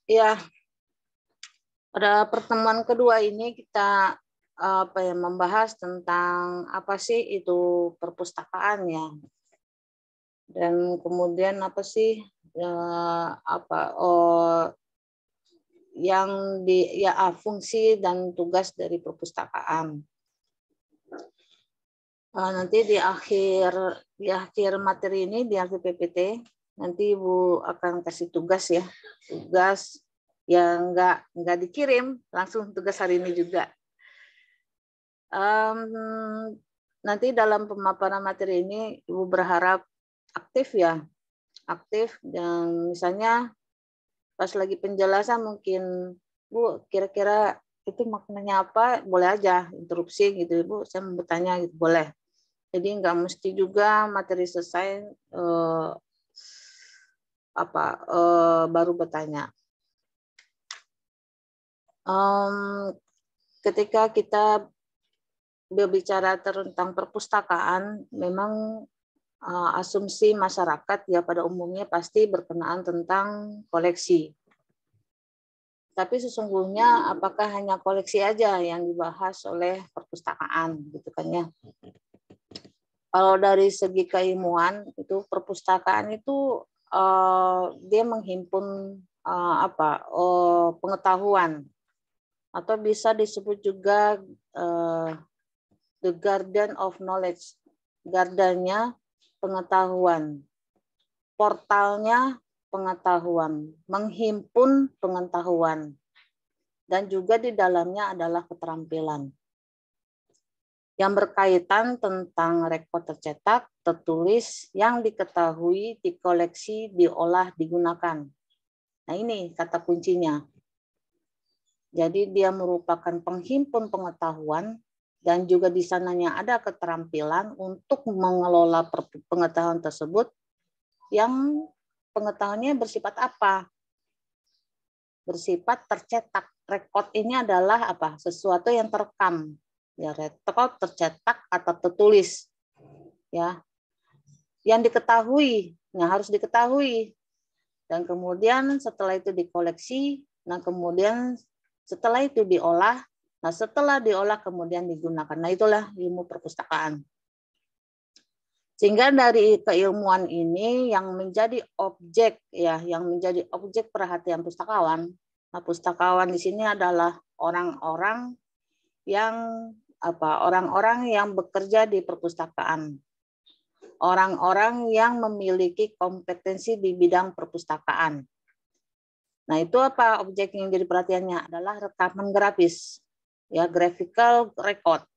Ya, pada pertemuan kedua ini kita membahas tentang apa sih itu perpustakaan ya, dan kemudian apa sih yang fungsi dan tugas dari perpustakaan. Nanti di akhir materi ini, di akhir PPT, nanti Ibu akan kasih tugas ya, tugas yang nggak dikirim, langsung tugas hari ini juga. Nanti dalam pemaparan materi ini Ibu berharap aktif ya, aktif, dan misalnya pas lagi penjelasan mungkin Bu kira-kira itu maknanya apa, boleh aja interupsi gitu Ibu, saya mau bertanya gitu, boleh. Jadi nggak mesti juga materi selesai baru bertanya. Ketika kita berbicara tentang perpustakaan, memang asumsi masyarakat ya pada umumnya pasti berkenaan tentang koleksi. Tapi sesungguhnya apakah hanya koleksi aja yang dibahas oleh perpustakaan gitu kan ya? Kalau dari segi keilmuan itu perpustakaan itu dia menghimpun pengetahuan, atau bisa disebut juga the garden of knowledge, gardannya pengetahuan, portalnya pengetahuan, menghimpun pengetahuan, dan juga di dalamnya adalah keterampilan yang berkaitan tentang rekod tercetak, tertulis, yang diketahui, dikoleksi, diolah, digunakan. Nah ini kata kuncinya. Jadi dia merupakan penghimpun pengetahuan, dan juga di sananya ada keterampilan untuk mengelola pengetahuan tersebut, yang pengetahuannya bersifat apa? Bersifat tercetak. Rekod ini adalah apa? Sesuatu yang terekam. Ya, rekod tercetak atau tertulis. Ya. Yang diketahui, yang harus diketahui. Dan kemudian setelah itu dikoleksi, nah kemudian setelah itu diolah, nah setelah diolah kemudian digunakan. Nah itulah ilmu perpustakaan. Sehingga dari keilmuan ini yang menjadi objek ya, yang menjadi objek perhatian pustakawan. Nah, pustakawan di sini adalah orang-orang yang bekerja di perpustakaan. Orang-orang yang memiliki kompetensi di bidang perpustakaan. Nah, itu apa objek yang jadi perhatiannya adalah rekaman grafis. Ya, graphical record.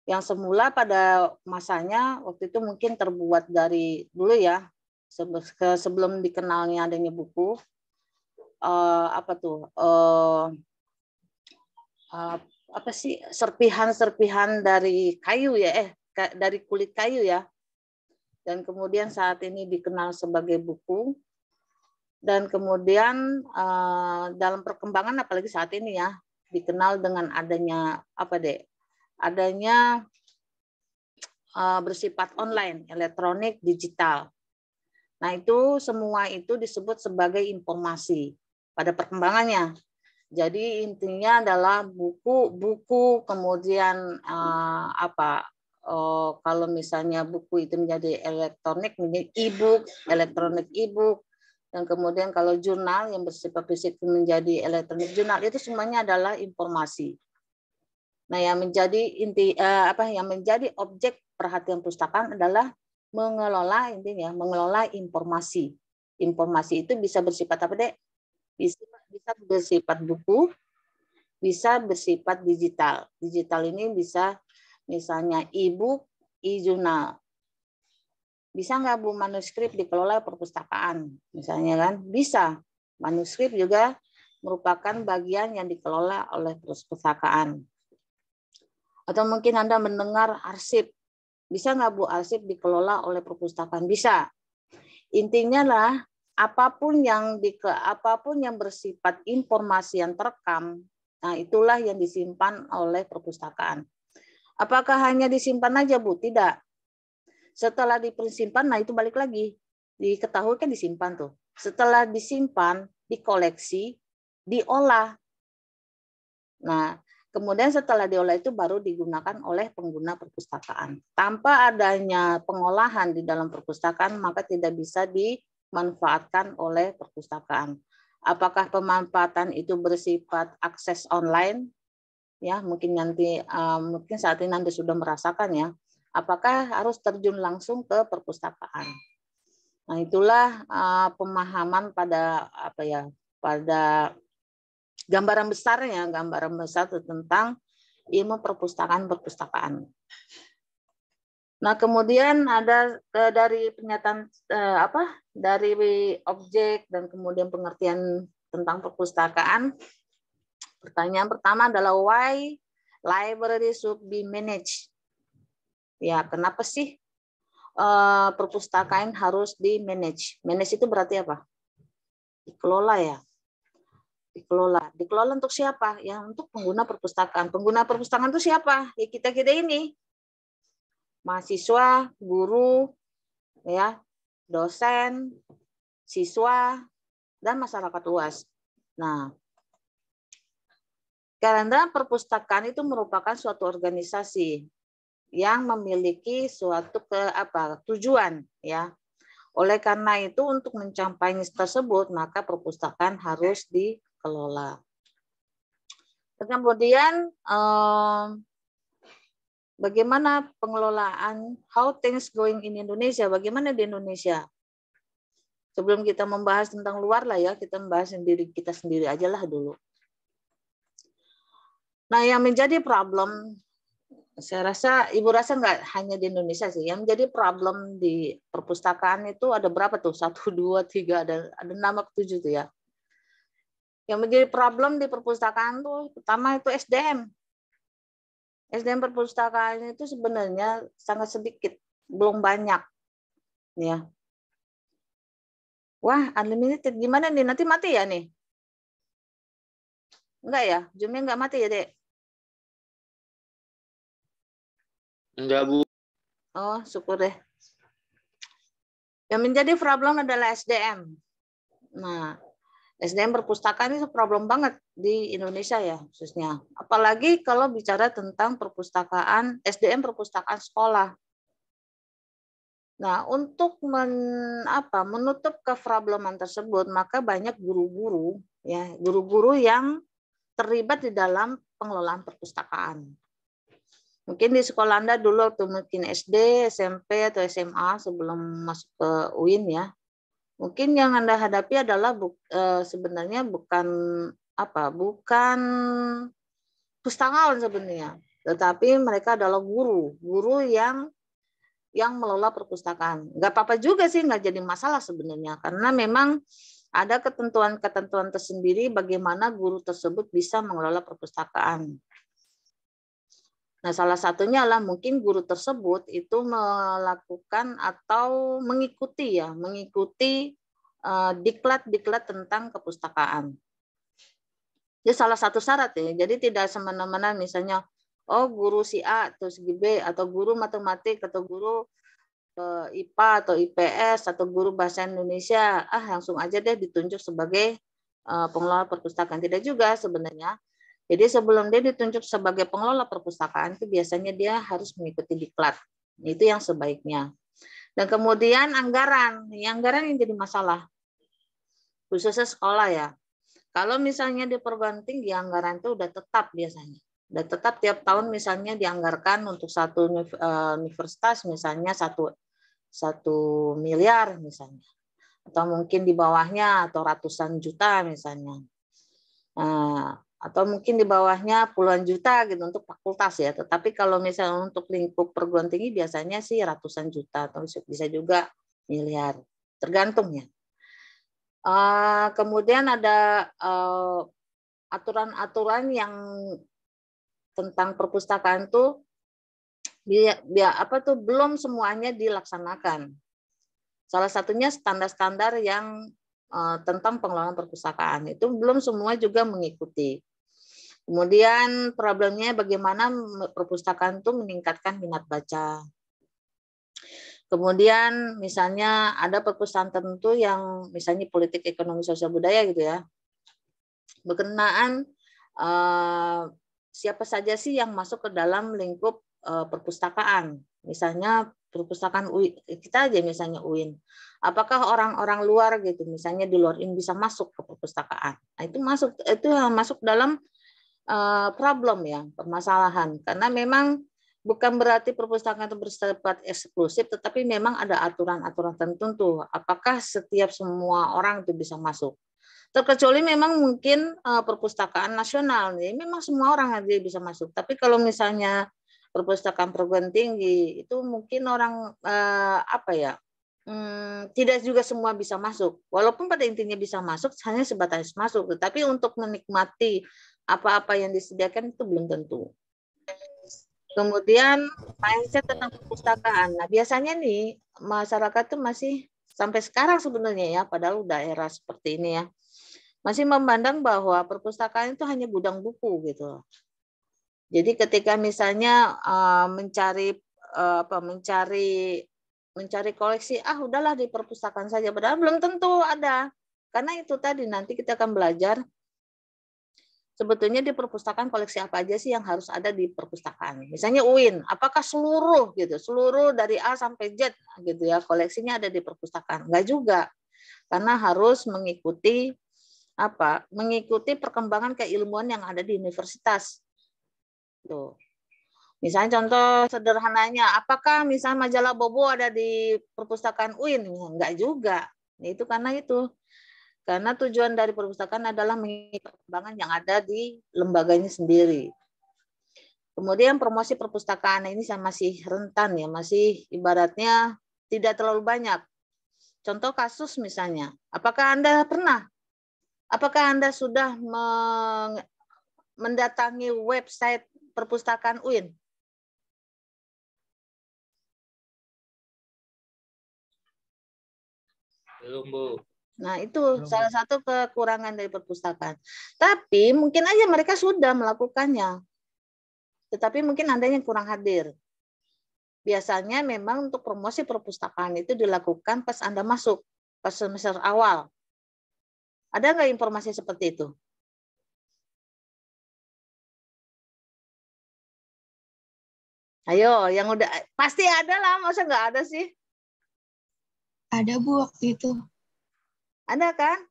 Yang semula pada masanya waktu itu mungkin terbuat dari dulu ya, sebelum dikenalnya adanya buku, serpihan-serpihan dari kayu ya, dari kulit kayu ya, dan kemudian saat ini dikenal sebagai buku, dan kemudian dalam perkembangan apalagi saat ini ya, dikenal dengan adanya bersifat online, elektronik, digital. Nah, itu semua itu disebut sebagai informasi pada perkembangannya. Jadi intinya adalah buku, kemudian kalau misalnya buku itu menjadi elektronik, menjadi e-book, elektronik e-book, dan kemudian kalau jurnal yang bersifat fisik menjadi elektronik jurnal, itu semuanya adalah informasi. Nah, yang menjadi objek perhatian perpustakaan adalah mengelola informasi. Informasi itu bisa bersifat apa, Dek? Bisa bersifat buku, bisa bersifat digital. Digital ini bisa misalnya e-book, e-jurnal. Bisa nggak Bu manuskrip dikelola perpustakaan? Misalnya kan? Bisa. Manuskrip juga merupakan bagian yang dikelola oleh perpustakaan. Atau mungkin Anda mendengar arsip. Bisa nggak Bu arsip dikelola oleh perpustakaan? Bisa. Intinya lah apapun yang bersifat informasi yang terekam, nah itulah yang disimpan oleh perpustakaan. Apakah hanya disimpan aja Bu? Tidak. Setelah disimpan, nah itu balik lagi. Diketahui kan disimpan tuh. Setelah disimpan, dikoleksi, diolah. Nah, kemudian setelah diolah itu baru digunakan oleh pengguna perpustakaan. Tanpa adanya pengolahan di dalam perpustakaan, maka tidak bisa dimanfaatkan oleh perpustakaan. Apakah pemanfaatan itu bersifat akses online? Ya, mungkin nanti mungkin saat ini Anda sudah merasakan ya. Apakah harus terjun langsung ke perpustakaan? Nah, itulah pemahaman pada pada gambaran besarnya, gambaran besar tentang ilmu perpustakaan. Nah, kemudian ada dari pernyataan dari objek dan kemudian pengertian tentang perpustakaan. Pertanyaan pertama adalah why library should be managed? Ya, kenapa sih perpustakaan harus di manage? Manage itu berarti apa? Dikelola ya. Dikelola untuk siapa? Ya, untuk pengguna perpustakaan. Pengguna perpustakaan itu siapa? Ya, kita-kita ini. Mahasiswa, guru, ya, dosen, siswa, dan masyarakat luas. Nah, karena perpustakaan itu merupakan suatu organisasi yang memiliki suatu tujuan, ya. Oleh karena itu, untuk mencapai tersebut, maka perpustakaan harus dikelola. Kemudian bagaimana pengelolaan, how things going in Indonesia, bagaimana di Indonesia? Sebelum kita membahas tentang luar lah ya, kita membahas sendiri kita sendiri aja lah dulu. Nah, yang menjadi problem, saya rasa Ibu rasa nggak hanya di Indonesia sih, yang menjadi problem di perpustakaan itu ada berapa tuh? 1, 2, 3, ada 6 atau 7 tuh ya. Yang menjadi problem di perpustakaan tuh pertama itu SDM. SDM perpustakaan itu sebenarnya sangat sedikit, belum banyak. Ya. Wah, unlimited gimana nih? Nanti mati ya nih? Enggak ya? Zoom-nya enggak mati ya, Dek? Enggak, Bu. Oh, syukur deh. Yang menjadi problem adalah SDM. Nah, SDM perpustakaan itu problem banget di Indonesia ya, khususnya. Apalagi kalau bicara tentang perpustakaan, SDM perpustakaan sekolah. Nah, untuk menutup keprobleman tersebut, maka banyak guru-guru ya, guru-guru yang terlibat di dalam pengelolaan perpustakaan. Mungkin di sekolah Anda dulu waktu mungkin SD, SMP atau SMA sebelum masuk ke UIN ya. Mungkin yang Anda hadapi adalah sebenarnya bukan pustakawan sebenarnya, tetapi mereka adalah guru yang mengelola perpustakaan. Nggak apa-apa juga sih, nggak jadi masalah sebenarnya, karena memang ada ketentuan-ketentuan tersendiri bagaimana guru tersebut bisa mengelola perpustakaan. Nah, salah satunya adalah mungkin guru tersebut itu melakukan atau mengikuti diklat-diklat tentang kepustakaan. Itu salah satu syarat ya. Jadi tidak semena-mena misalnya, oh guru si A atau si B atau guru matematik atau guru IPA atau IPS atau guru bahasa Indonesia, langsung aja deh ditunjuk sebagai pengelola perpustakaan. Tidak juga sebenarnya. Jadi sebelum dia ditunjuk sebagai pengelola perpustakaan itu biasanya dia harus mengikuti diklat. Itu yang sebaiknya. Dan kemudian anggaran yang jadi masalah. Khususnya sekolah ya. Kalau misalnya di perguruan tinggi anggaran itu udah tetap biasanya. Udah tetap tiap tahun misalnya dianggarkan untuk satu universitas misalnya 1 miliar misalnya. Atau mungkin di bawahnya atau ratusan juta misalnya. Atau mungkin di bawahnya puluhan juta gitu untuk fakultas ya. Tetapi kalau misalnya untuk lingkup perguruan tinggi biasanya sih ratusan juta atau bisa juga miliar. Tergantung ya. Kemudian ada aturan-aturan yang tentang perpustakaan tuh belum semuanya dilaksanakan. Salah satunya standar-standar yang tentang pengelolaan perpustakaan itu belum semua juga mengikuti. Kemudian problemnya bagaimana perpustakaan itu meningkatkan minat baca. Kemudian misalnya ada perpustakaan tertentu yang misalnya politik, ekonomi, sosial, budaya gitu ya. Berkenaan siapa saja sih yang masuk ke dalam lingkup perpustakaan. Misalnya perpustakaan UIN, kita aja misalnya UIN. Apakah orang-orang luar gitu, misalnya di luar ini bisa masuk ke perpustakaan? Nah, itu masuk dalam problem ya, permasalahan. Karena memang bukan berarti perpustakaan itu bersifat eksklusif, tetapi memang ada aturan-aturan tertentu. Apakah setiap semua orang itu bisa masuk? Terkecuali memang mungkin perpustakaan nasional, nih, memang semua orang aja bisa masuk. Tapi kalau misalnya perpustakaan perguruan tinggi itu mungkin orang apa ya? Tidak juga semua bisa masuk. Walaupun pada intinya bisa masuk, hanya sebatas masuk. Tetapi untuk menikmati apa-apa yang disediakan itu belum tentu. Kemudian mindset tentang perpustakaan. Nah, biasanya nih masyarakat tuh masih sampai sekarang sebenarnya ya, padahal udah era seperti ini ya, masih memandang bahwa perpustakaan itu hanya gudang buku gitu. Jadi ketika misalnya mencari koleksi, udahlah di perpustakaan saja, padahal belum tentu ada. Karena itu tadi nanti kita akan belajar sebetulnya di perpustakaan koleksi apa aja sih yang harus ada di perpustakaan. Misalnya UIN, apakah seluruh dari A sampai Z gitu ya koleksinya ada di perpustakaan? Enggak juga. Karena harus mengikuti perkembangan keilmuan yang ada di universitas. Tuh. Misalnya contoh sederhananya, apakah misalnya majalah Bobo ada di perpustakaan UIN? Enggak juga. Itu karena tujuan dari perpustakaan adalah mengikuti perkembangan yang ada di lembaganya sendiri. Kemudian promosi perpustakaan ini masih rentan ya, masih ibaratnya tidak terlalu banyak. Contoh kasus misalnya, apakah Anda sudah mendatangi website perpustakaan UIN? Belum, Bu. Nah, itu salah satu kekurangan dari perpustakaan. Tapi mungkin aja mereka sudah melakukannya. Tetapi mungkin Anda yang kurang hadir. Biasanya memang untuk promosi perpustakaan itu dilakukan pas Anda masuk, pas semester awal. Ada nggak informasi seperti itu? Ayo, yang udah pasti ada lah, masa nggak ada sih? Ada Bu waktu itu. Ada kan?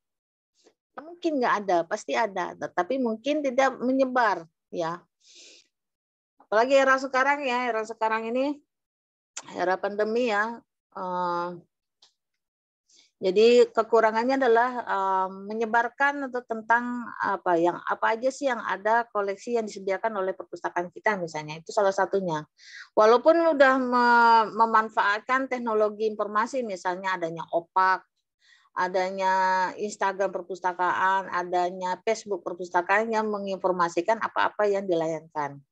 Mungkin nggak ada, pasti ada, tetapi mungkin tidak menyebar ya. Apalagi era sekarang ini era pandemi ya. Jadi kekurangannya adalah menyebarkan atau tentang apa aja sih yang ada koleksi yang disediakan oleh perpustakaan kita misalnya, itu salah satunya. Walaupun udah memanfaatkan teknologi informasi misalnya adanya OPAK, adanya Instagram perpustakaan, adanya Facebook perpustakaan yang menginformasikan apa-apa yang dilayangkan.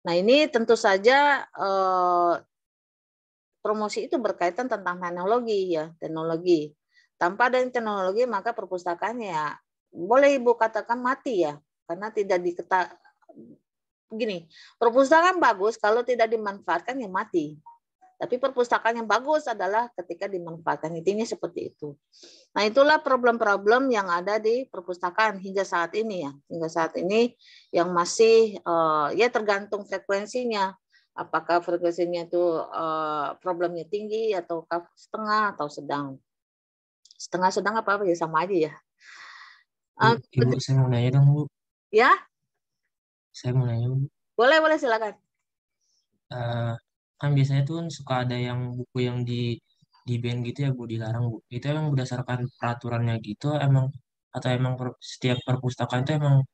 Nah, ini tentu saja promosi itu berkaitan tentang teknologi. Tanpa adanya teknologi maka perpustakaannya ya boleh Ibu katakan mati ya, karena tidak gini, perpustakaan bagus kalau tidak dimanfaatkan ya mati. Tapi perpustakaan yang bagus adalah ketika dimanfaatkan, intinya seperti itu. Nah, itulah problem-problem yang ada di perpustakaan hingga saat ini ya. Hingga saat ini yang masih ya tergantung frekuensinya. Apakah frekuensinya itu problemnya tinggi atau setengah atau sedang. Setengah sedang apa ya sama aja ya. Ibu, saya mau nanya dong, Bu. Ya? Saya mau nanya, Bu. Boleh silakan. Kan biasanya tuh suka ada yang buku yang di ban gitu ya, Bu, dilarang, Bu. Itu emang berdasarkan peraturannya gitu, atau emang setiap perpustakaan itu emang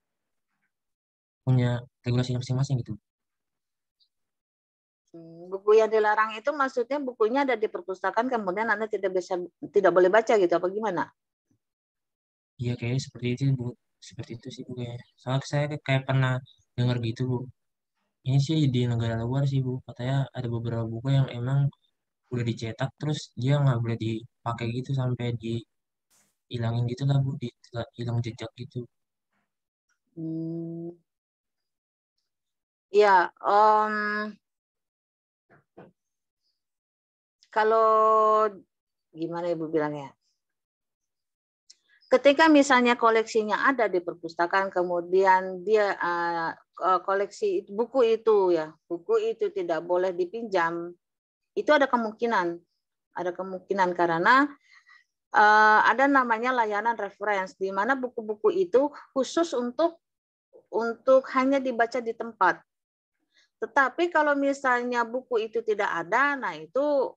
punya regulasi masing-masing gitu? Buku yang dilarang itu maksudnya bukunya ada di perpustakaan kemudian Anda tidak boleh baca gitu apa gimana? Iya, kayaknya seperti itu, Bu. Seperti itu sih, Bu, kayaknya. Soalnya saya kayak pernah dengar gitu, Bu. Ini sih di negara luar sih, Bu. Katanya ada beberapa buku yang emang udah dicetak, terus dia nggak boleh dipakai gitu sampai dihilangin gitu lah, Bu. Hilang jejak gitu. Ya, kalau gimana Ibu bilangnya? Ketika misalnya koleksinya ada di perpustakaan, kemudian dia koleksi buku itu tidak boleh dipinjam, itu ada kemungkinan karena ada namanya layanan reference, di mana buku-buku itu khusus untuk hanya dibaca di tempat. Tetapi kalau misalnya buku itu tidak ada, nah itu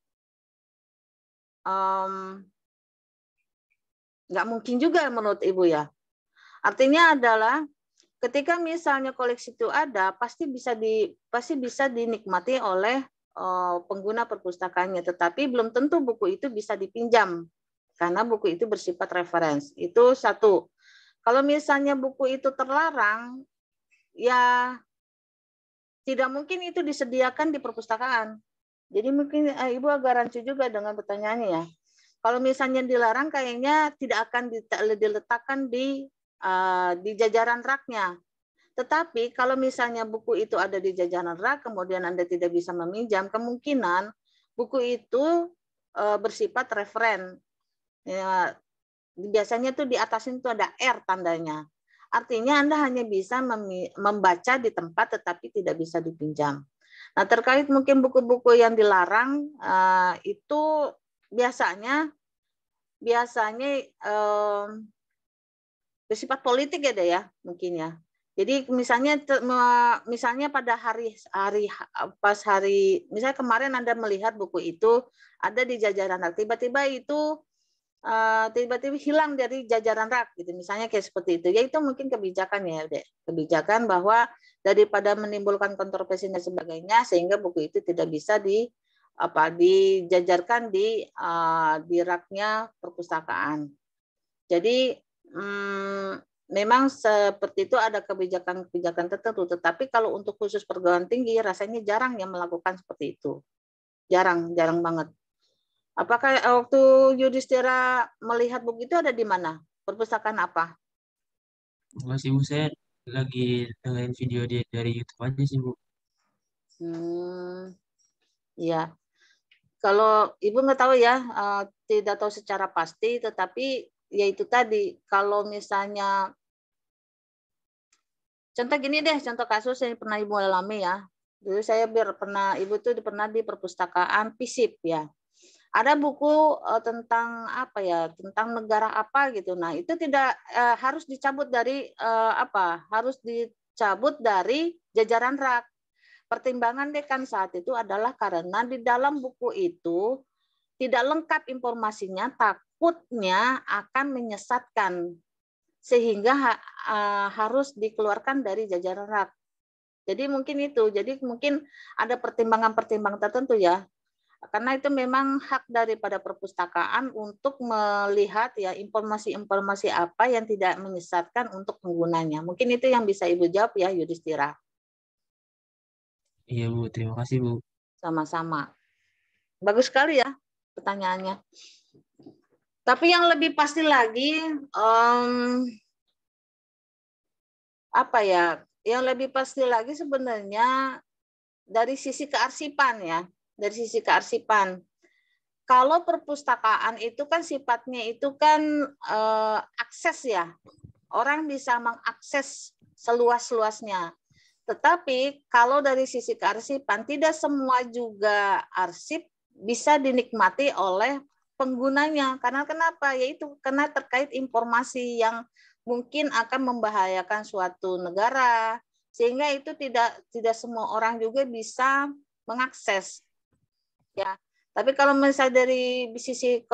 nggak mungkin juga menurut Ibu ya. Artinya adalah ketika misalnya koleksi itu ada, pasti bisa dinikmati oleh pengguna perpustakaannya, tetapi belum tentu buku itu bisa dipinjam karena buku itu bersifat reference. Itu satu. Kalau misalnya buku itu terlarang, ya tidak mungkin itu disediakan di perpustakaan. Jadi mungkin Ibu agak rancu juga dengan pertanyaannya ya. Kalau misalnya dilarang, kayaknya tidak akan diletakkan di jajaran raknya. Tetapi kalau misalnya buku itu ada di jajaran rak, kemudian Anda tidak bisa meminjam, kemungkinan buku itu bersifat referen. Ya, biasanya tuh di atasnya itu ada R tandanya. Artinya Anda hanya bisa membaca di tempat, tetapi tidak bisa dipinjam. Nah, terkait mungkin buku-buku yang dilarang, itu biasanya bersifat politik ya deh ya mungkin ya. Jadi misalnya pada misalnya kemarin Anda melihat buku itu ada di jajaran rak, tiba-tiba hilang dari jajaran rak gitu, misalnya kayak seperti itu. Ya itu mungkin kebijakan ya deh, kebijakan bahwa daripada menimbulkan kontroversi dan sebagainya, sehingga buku itu tidak bisa dijajarkan di raknya perpustakaan. Jadi memang seperti itu ada kebijakan tertentu, tetapi kalau untuk khusus perguruan tinggi rasanya jarang yang melakukan seperti itu. Jarang banget. Apakah waktu Yudhistira melihat buku itu ada di mana? Perpustakaan apa? Enggak sih Bu, saya lagi dengerin video dari YouTube aja sih Bu. Ya. Kalau Ibu nggak tahu ya, tidak tahu secara pasti, tetapi ya itu tadi, kalau misalnya contoh gini deh, contoh kasus yang pernah Ibu alami ya. Dulu saya Ibu tuh pernah di perpustakaan FISIP ya. Ada buku tentang apa ya, tentang negara apa gitu. Nah, itu tidak harus dicabut dari harus dicabut dari jajaran rak. Pertimbangan dekan saat itu adalah karena di dalam buku itu tidak lengkap informasinya, takutnya akan menyesatkan sehingga harus dikeluarkan dari jajaran rak. Jadi mungkin itu, jadi mungkin ada pertimbangan-pertimbangan tertentu ya. Karena itu memang hak daripada perpustakaan untuk melihat ya informasi-informasi apa yang tidak menyesatkan untuk penggunanya. Mungkin itu yang bisa Ibu jawab ya, Yudhistira. Iya Bu, terima kasih Bu. Sama-sama. Bagus sekali ya pertanyaannya. Tapi yang lebih pasti lagi, yang lebih pasti lagi sebenarnya dari sisi kearsipan ya. Dari sisi kearsipan. Kalau perpustakaan itu kan sifatnya itu kan akses ya. Orang bisa mengakses seluas-luasnya. Tetapi kalau dari sisi kearsipan, tidak semua juga arsip bisa dinikmati oleh penggunanya. Karena kenapa? Yaitu karena terkait informasi yang mungkin akan membahayakan suatu negara, sehingga itu tidak semua orang juga bisa mengakses. Ya, tapi kalau misalnya dari sisi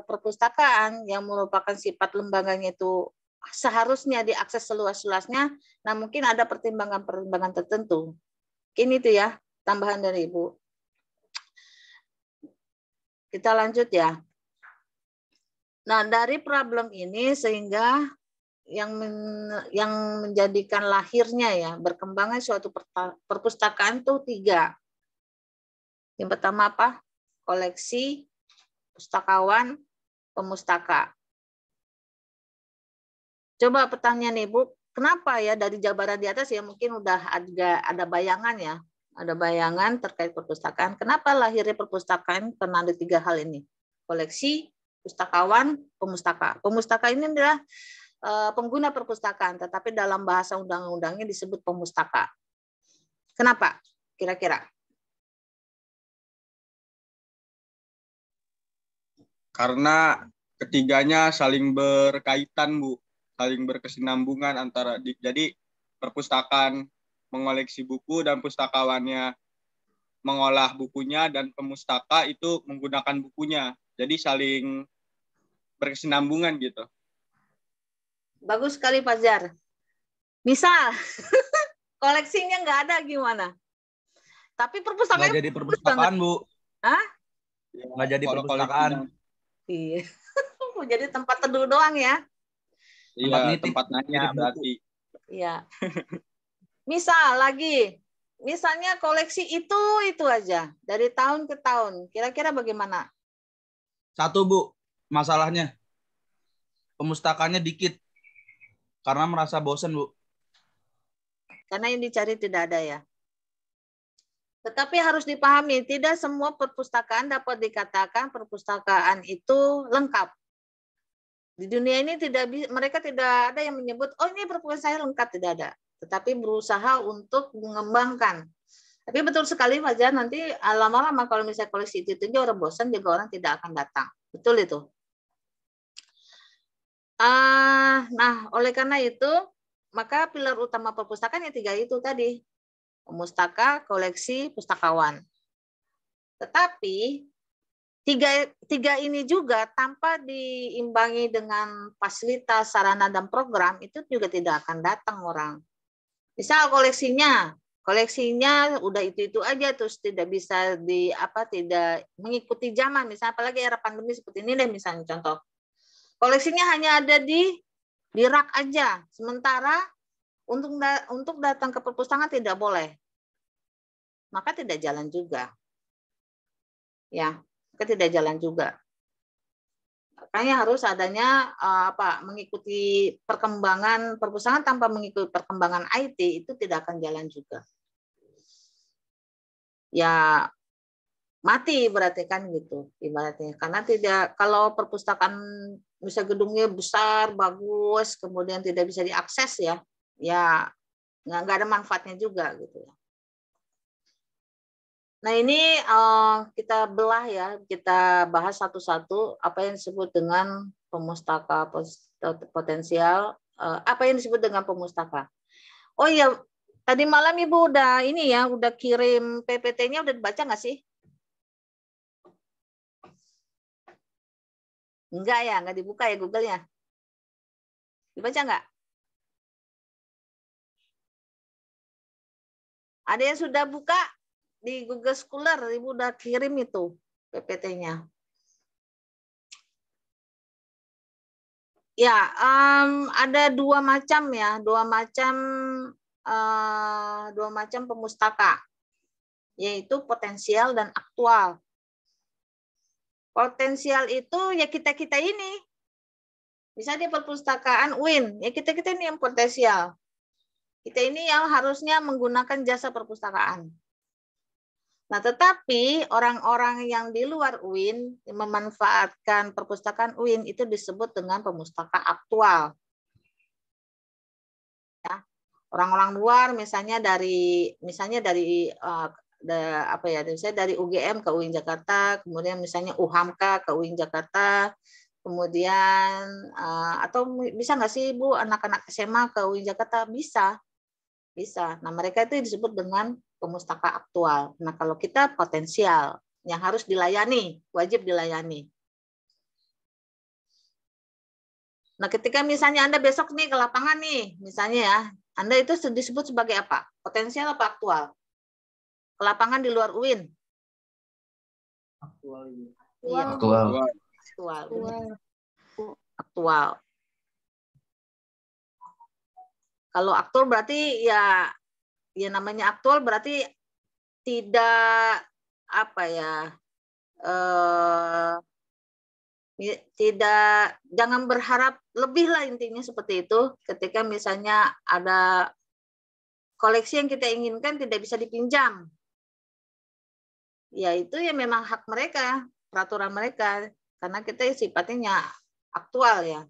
perpustakaan yang merupakan sifat lembaganya itu seharusnya diakses seluas-luasnya, nah mungkin ada pertimbangan-pertimbangan tertentu. Ini tuh ya tambahan dari Ibu. Kita lanjut ya. Nah, dari problem ini sehingga yang menjadikan lahirnya ya berkembangnya suatu perpustakaan itu 3. Yang pertama apa? Koleksi, pustakawan, pemustaka. Coba pertanyaan Ibu, kenapa ya dari jabaran di atas ya mungkin udah ada bayangan ya. Ada bayangan terkait perpustakaan. Kenapa lahirnya perpustakaan? Karena ada 3 hal ini. Koleksi, pustakawan, pemustaka. Pemustaka ini adalah pengguna perpustakaan, tetapi dalam bahasa undang-undangnya disebut pemustaka. Kenapa? Kira-kira? Karena ketiganya saling berkaitan, Bu. Saling berkesinambungan antara jadi perpustakaan mengoleksi buku dan pustakawannya mengolah bukunya dan pemustaka itu menggunakan bukunya. Jadi saling berkesinambungan gitu. Bagus sekali Fajar. Misal koleksinya nggak ada gimana? Tapi perpustakaan nggak jadi perpustakaan, Bu. Hah? Nggak jadi Kalau perpustakaan. Iya. Jadi tempat teduh doang ya. Iya, nitip. tempat nanya berarti. Iya. Misal lagi, misalnya koleksi itu aja dari tahun ke tahun. Kira-kira bagaimana? Satu, Bu, masalahnya pemustakanya dikit karena merasa bosan, Bu. Karena yang dicari tidak ada ya. Tetapi harus dipahami, tidak semua perpustakaan dapat dikatakan perpustakaan itu lengkap. Di dunia ini mereka tidak ada yang menyebut, oh ini perpustakaan saya lengkap, tidak ada. Tetapi berusaha untuk mengembangkan. Tapi betul sekali Fajar, nanti lama-lama kalau misalnya koleksi itu orang bosan, juga orang tidak akan datang. Betul itu. Nah, oleh karena itu, maka pilar utama perpustakaan yang 3 itu tadi. Pemustaka, koleksi, pustakawan. Tetapi tiga ini juga tanpa diimbangi dengan fasilitas, sarana, dan program, itu juga tidak akan datang orang. Misal koleksinya udah itu aja, terus tidak bisa tidak mengikuti zaman, misalnya apalagi era pandemi seperti ini deh misalnya contoh. Koleksinya hanya ada di rak aja, sementara untuk datang ke perpustakaan tidak boleh. Maka tidak jalan juga. Ya, tidak jalan juga. Makanya harus adanya mengikuti perkembangan perpustakaan tanpa mengikuti perkembangan IT itu tidak akan jalan juga. Ya mati berarti kan gitu ibaratnya. Karena kalau perpustakaan bisa gedungnya besar, bagus, kemudian tidak bisa diakses ya nggak ada manfaatnya juga gitu ya. Nah ini kita belah ya, kita bahas satu-satu apa yang disebut dengan pemustaka potensial, apa yang disebut dengan pemustaka. Oh iya, tadi malam Ibu udah udah kirim PPT-nya, udah dibaca nggak sih? Enggak ya, nggak dibuka ya Google-nya. Dibaca nggak? Ada yang sudah buka? Di Google Scholar, Ibu udah kirim itu PPT-nya. Ya, ada dua macam pemustaka, yaitu potensial dan aktual. Potensial itu ya kita ini, misalnya di perpustakaan UIN, ya kita ini yang potensial. Kita ini yang harusnya menggunakan jasa perpustakaan. Nah, tetapi orang-orang yang di luar UIN memanfaatkan perpustakaan UIN itu disebut dengan pemustaka aktual. Ya, orang-orang luar misalnya dari UGM ke UIN Jakarta, kemudian misalnya UHAMKA ke UIN Jakarta, kemudian atau bisa nggak sih Bu anak-anak SMA ke UIN Jakarta? Bisa. Nah, mereka itu disebut dengan pemustaka aktual. Nah, kalau kita potensial yang harus dilayani, wajib dilayani. Nah, ketika misalnya Anda besok nih ke lapangan nih, misalnya ya, Anda itu disebut sebagai apa? Potensial apa aktual? Ke lapangan di luar UIN. Aktual. Iya, aktual. Kalau aktual berarti ya namanya aktual berarti tidak jangan berharap lebih lah, intinya seperti itu. Ketika misalnya ada koleksi yang kita inginkan tidak bisa dipinjam, ya itu ya memang hak mereka, peraturan mereka, karena kita sifatnya aktual ya.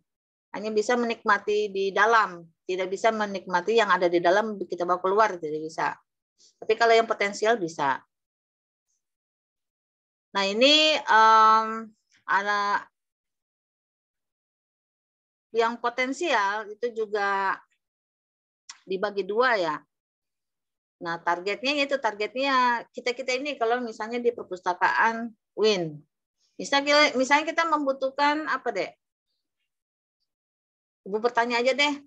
Hanya bisa menikmati di dalam, tidak bisa menikmati yang ada di dalam kita bawa keluar, tidak bisa. Tapi kalau yang potensial bisa. Nah ini ada yang potensial itu juga dibagi dua ya. Nah targetnya kita ini kalau misalnya di perpustakaan WIN, misalnya kita membutuhkan apa deh? Ibu bertanya aja deh.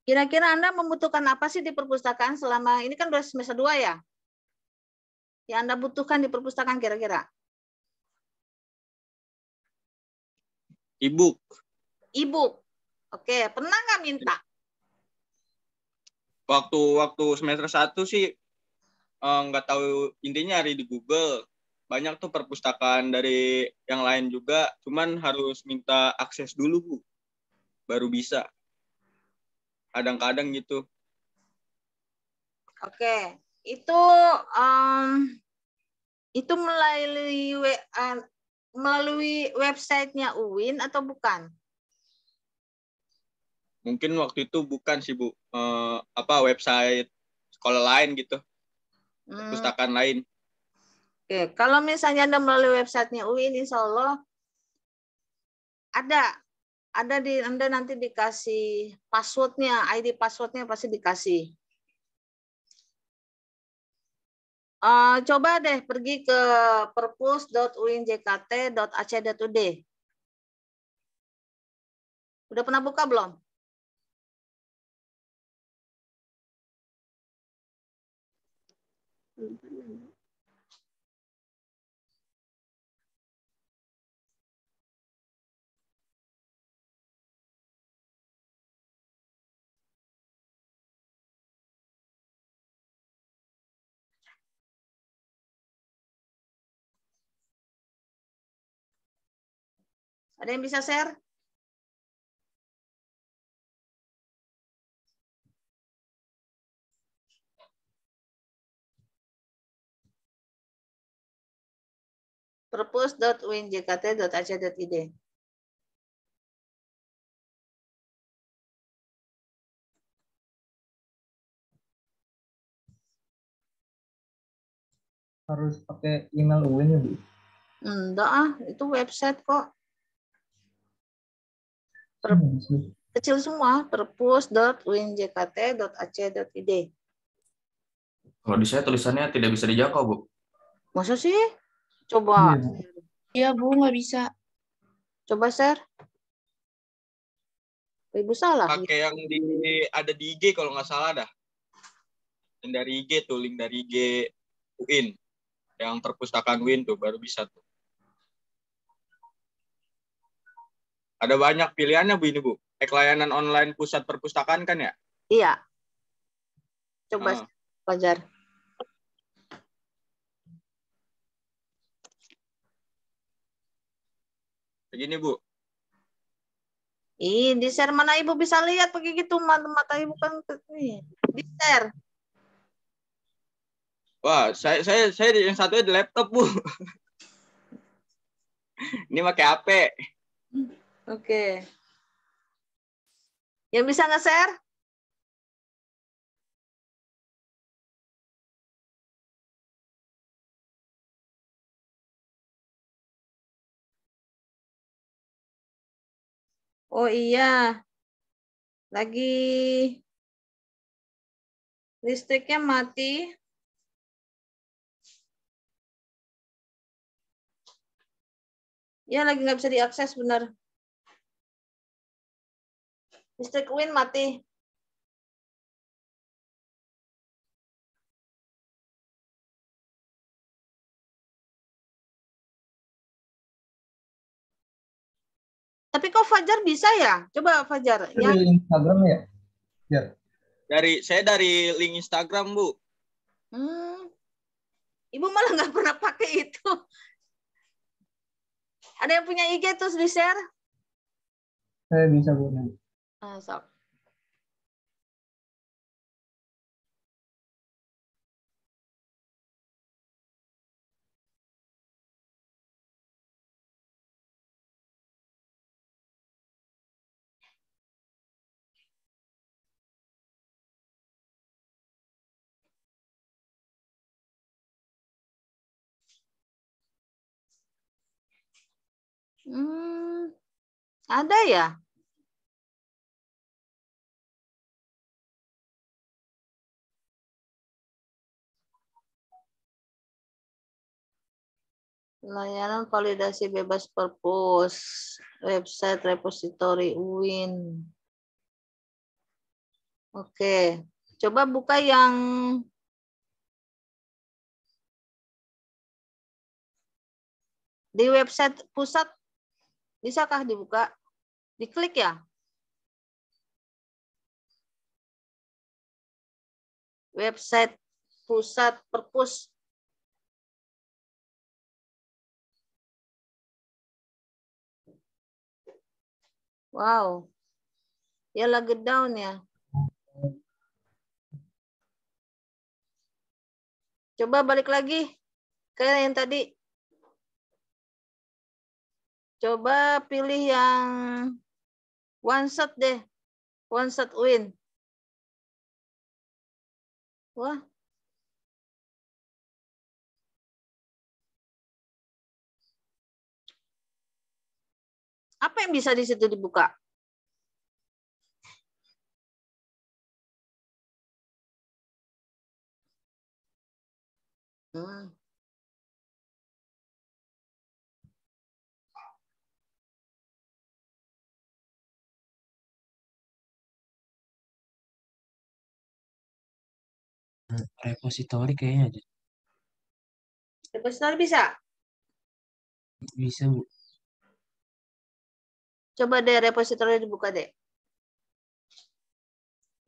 Kira-kira Anda membutuhkan apa sih di perpustakaan selama ini kan udah semester 2 ya? Yang Anda butuhkan di perpustakaan kira-kira? E-book. E-book. Oke, pernah nggak minta? Waktu semester 1 sih nggak tahu, intinya nyari di Google. Banyak tuh perpustakaan dari yang lain juga, cuman harus minta akses dulu, Bu. Baru bisa. Kadang-kadang gitu. Oke, itu melalui websitenya UIN atau bukan? Mungkin waktu itu bukan sih, Bu. Website sekolah lain gitu. Perpustakaan lain. Oke, kalau misalnya Anda melalui websitenya UIN, insya Allah ada di Anda nanti dikasih passwordnya, ID passwordnya pasti dikasih. Coba deh pergi ke perpus.uinjkt.ac.ud. Udah pernah buka belum? Ada yang bisa share? perpus.uinjkt.ac.id. Harus pakai email UIN ya, Bu? Enggak, itu website kok. Kecil semua, perpus.uinjkt.ac.id. Kalau di saya tulisannya tidak bisa dijangkau, Bu. Masa sih? Coba. Iya, Bu, nggak bisa. Coba share. Ibu salah. Pakai yang ada di IG kalau nggak salah dah. Yang dari IG tuh, link dari IG UIN. Yang perpustakaan UIN tuh baru bisa tuh. Ada banyak pilihannya, Bu, ini, Bu. Layanan online pusat perpustakaan kan ya? Iya. Coba Fajar. Begini, Bu. Di share mana Ibu bisa lihat pakai gitu, mata Ibu kan nih. Di share. Wah, saya yang satunya di laptop, Bu. Ini pakai HP. Oke. Yang bisa nge-share? Oh iya. Lagi listriknya mati. Ya lagi nggak bisa diakses benar. Listrik UIN mati. Tapi kok Fajar bisa ya? Coba Fajar. Itu dari Instagram ya? Ya. Saya dari link Instagram, Bu. Ibu malah nggak pernah pakai itu. Ada yang punya IG terus di-share? Saya bisa, Bu. Sok. Ada ya? Layanan validasi bebas purpose, website repository UIN. Oke, coba buka yang di website pusat. Bisakah dibuka? Diklik ya? Website pusat perpus. Wow. Ya lagi down ya. Coba balik lagi ke yang tadi. Coba pilih yang one shot deh. One shot win. Wah. Apa yang bisa di situ dibuka? Repository kayaknya aja. Repository bisa? Bisa, Bu. Coba deh repository dibuka deh.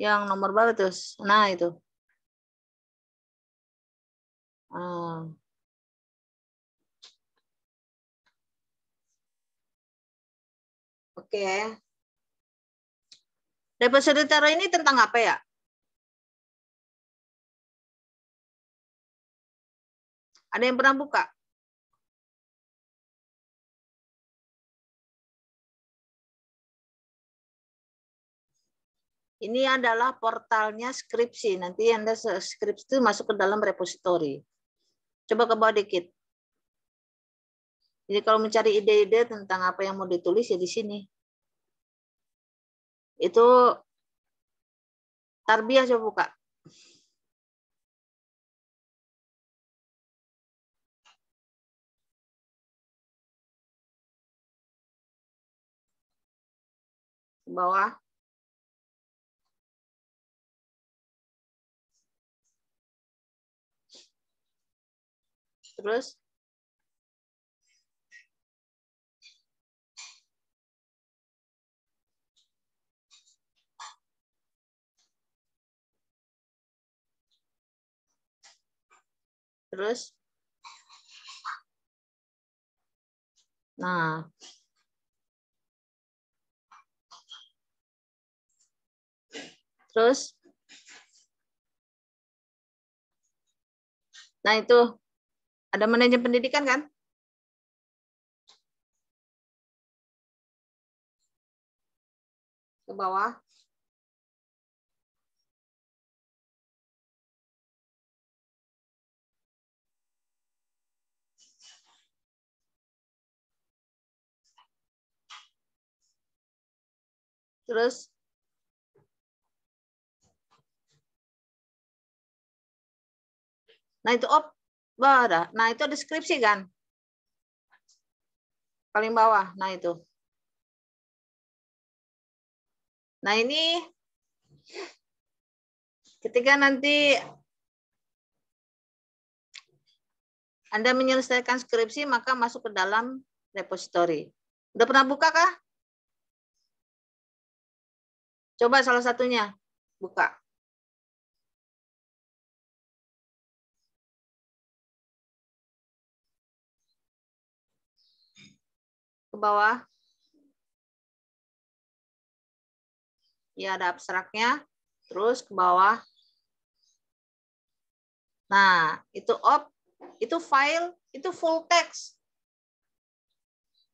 Yang nomor berapa terus? Nah, itu. Oke. Repository ini tentang apa ya? Ada yang pernah buka? Ini adalah portalnya skripsi. Nanti Anda skripsi itu masuk ke dalam repository. Coba ke bawah dikit. Jadi kalau mencari ide-ide tentang apa yang mau ditulis ya di sini. Itu tarbiyah, coba buka. Ke bawah. Terus nah, nah itu ada manajemen pendidikan kan? Ke bawah. Terus nah itu nah itu deskripsi kan? Paling bawah. Nah itu. Nah ini ketika nanti Anda menyelesaikan skripsi, maka masuk ke dalam repository. Udah pernah buka kah? Coba salah satunya buka. Ke bawah. Ya ada abstraknya. Terus ke bawah. Nah, itu file, itu full text.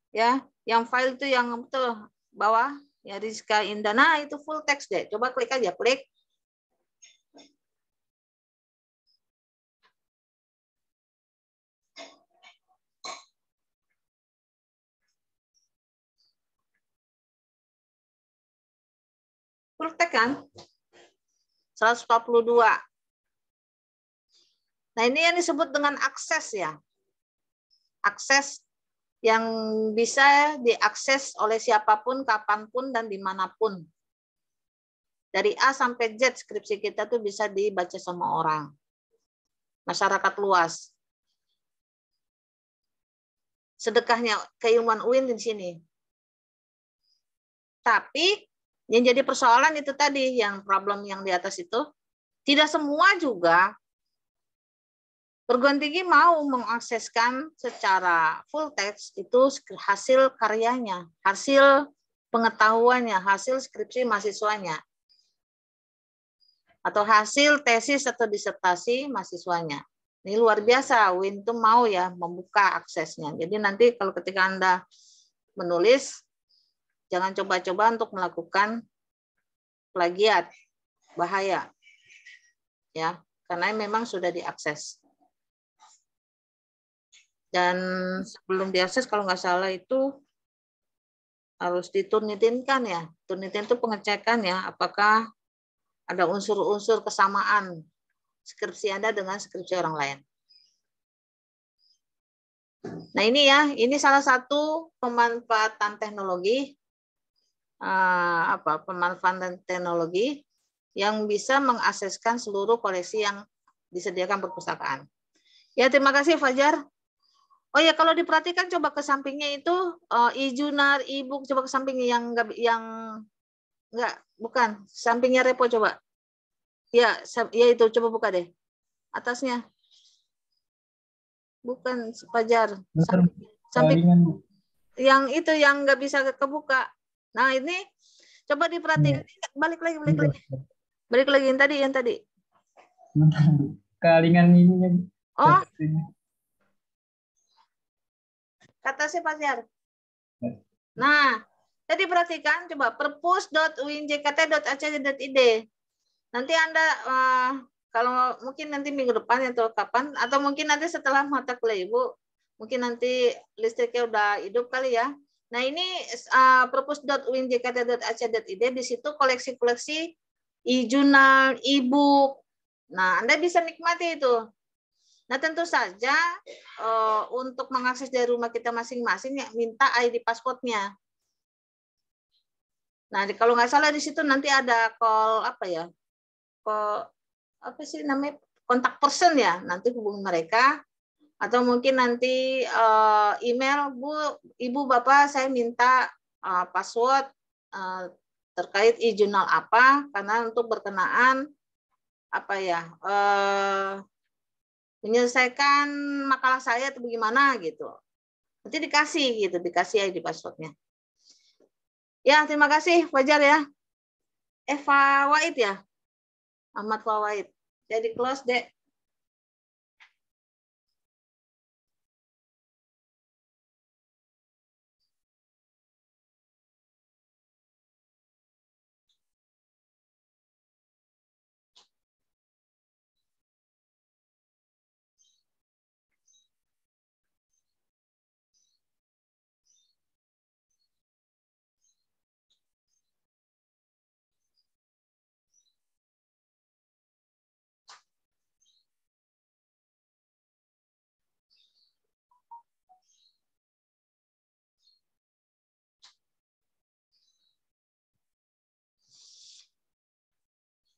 Ya, yang file itu yang betul bawah, ya Rizka Indah. Nah, itu full text deh. Coba klik aja, klik. full text kan? 142. Nah, ini yang disebut dengan akses ya. Akses yang bisa diakses oleh siapapun, kapanpun, dan dimanapun. Dari A sampai Z skripsi kita tuh bisa dibaca sama orang. Masyarakat luas. Sedekahnya keilmuan UIN di sini. Tapi yang jadi persoalan itu tadi, yang problem yang di atas itu, tidak semua juga perguruan tinggi mau mengakseskan secara full text itu hasil karyanya, hasil pengetahuannya, hasil skripsi mahasiswanya, atau hasil tesis atau disertasi mahasiswanya. Ini luar biasa, UIN itu mau ya membuka aksesnya. Jadi nanti kalau ketika Anda menulis, jangan coba-coba untuk melakukan plagiat, bahaya. Ya, karena memang sudah diakses. Dan sebelum diakses kalau nggak salah itu harus diturnitinkan ya. Turnitin itu pengecekan ya, apakah ada unsur-unsur kesamaan skripsi Anda dengan skripsi orang lain. Nah ini ya, ini salah satu pemanfaatan teknologi, pemanfaatan teknologi yang bisa mengakseskan seluruh koleksi yang disediakan perpustakaan. Ya terima kasih Fajar. Oh ya, kalau diperhatikan coba ke sampingnya itu e-jurnal, e-book, coba ke sampingnya bukan sampingnya repo coba. Ya itu coba buka deh. Atasnya. Bukan Fajar. Samping yang itu yang nggak bisa kebuka. Nah, ini coba diperhatiin. Balik lagi. Balik lagi yang tadi. Kalingan ini. Oh. Kata si Fajar. Nah, jadi perhatikan coba perpus.uinjkt.ac.id. Nanti Anda kalau mungkin nanti minggu depan atau kapan atau mungkin nanti setelah mata kuliah Ibu, mungkin nanti listriknya udah hidup kali ya. Nah, ini perpus.uinjkt.ac.id, di situ koleksi-koleksi e-jurnal, e-book. Nah, Anda bisa nikmati itu. Nah, tentu saja untuk mengakses dari rumah kita masing-masing ya minta ID passwordnya. Nah, kalau nggak salah di situ nanti ada kontak person ya. Nanti hubungi mereka atau mungkin nanti email Ibu Bapak saya minta password terkait e-jurnal apa karena untuk berkenaan menyelesaikan makalah saya atau bagaimana gitu. Nanti dikasih ID passwordnya. Ya, terima kasih Fajar ya. Eva Wahid ya. Ahmad Wahid. Jadi close deh.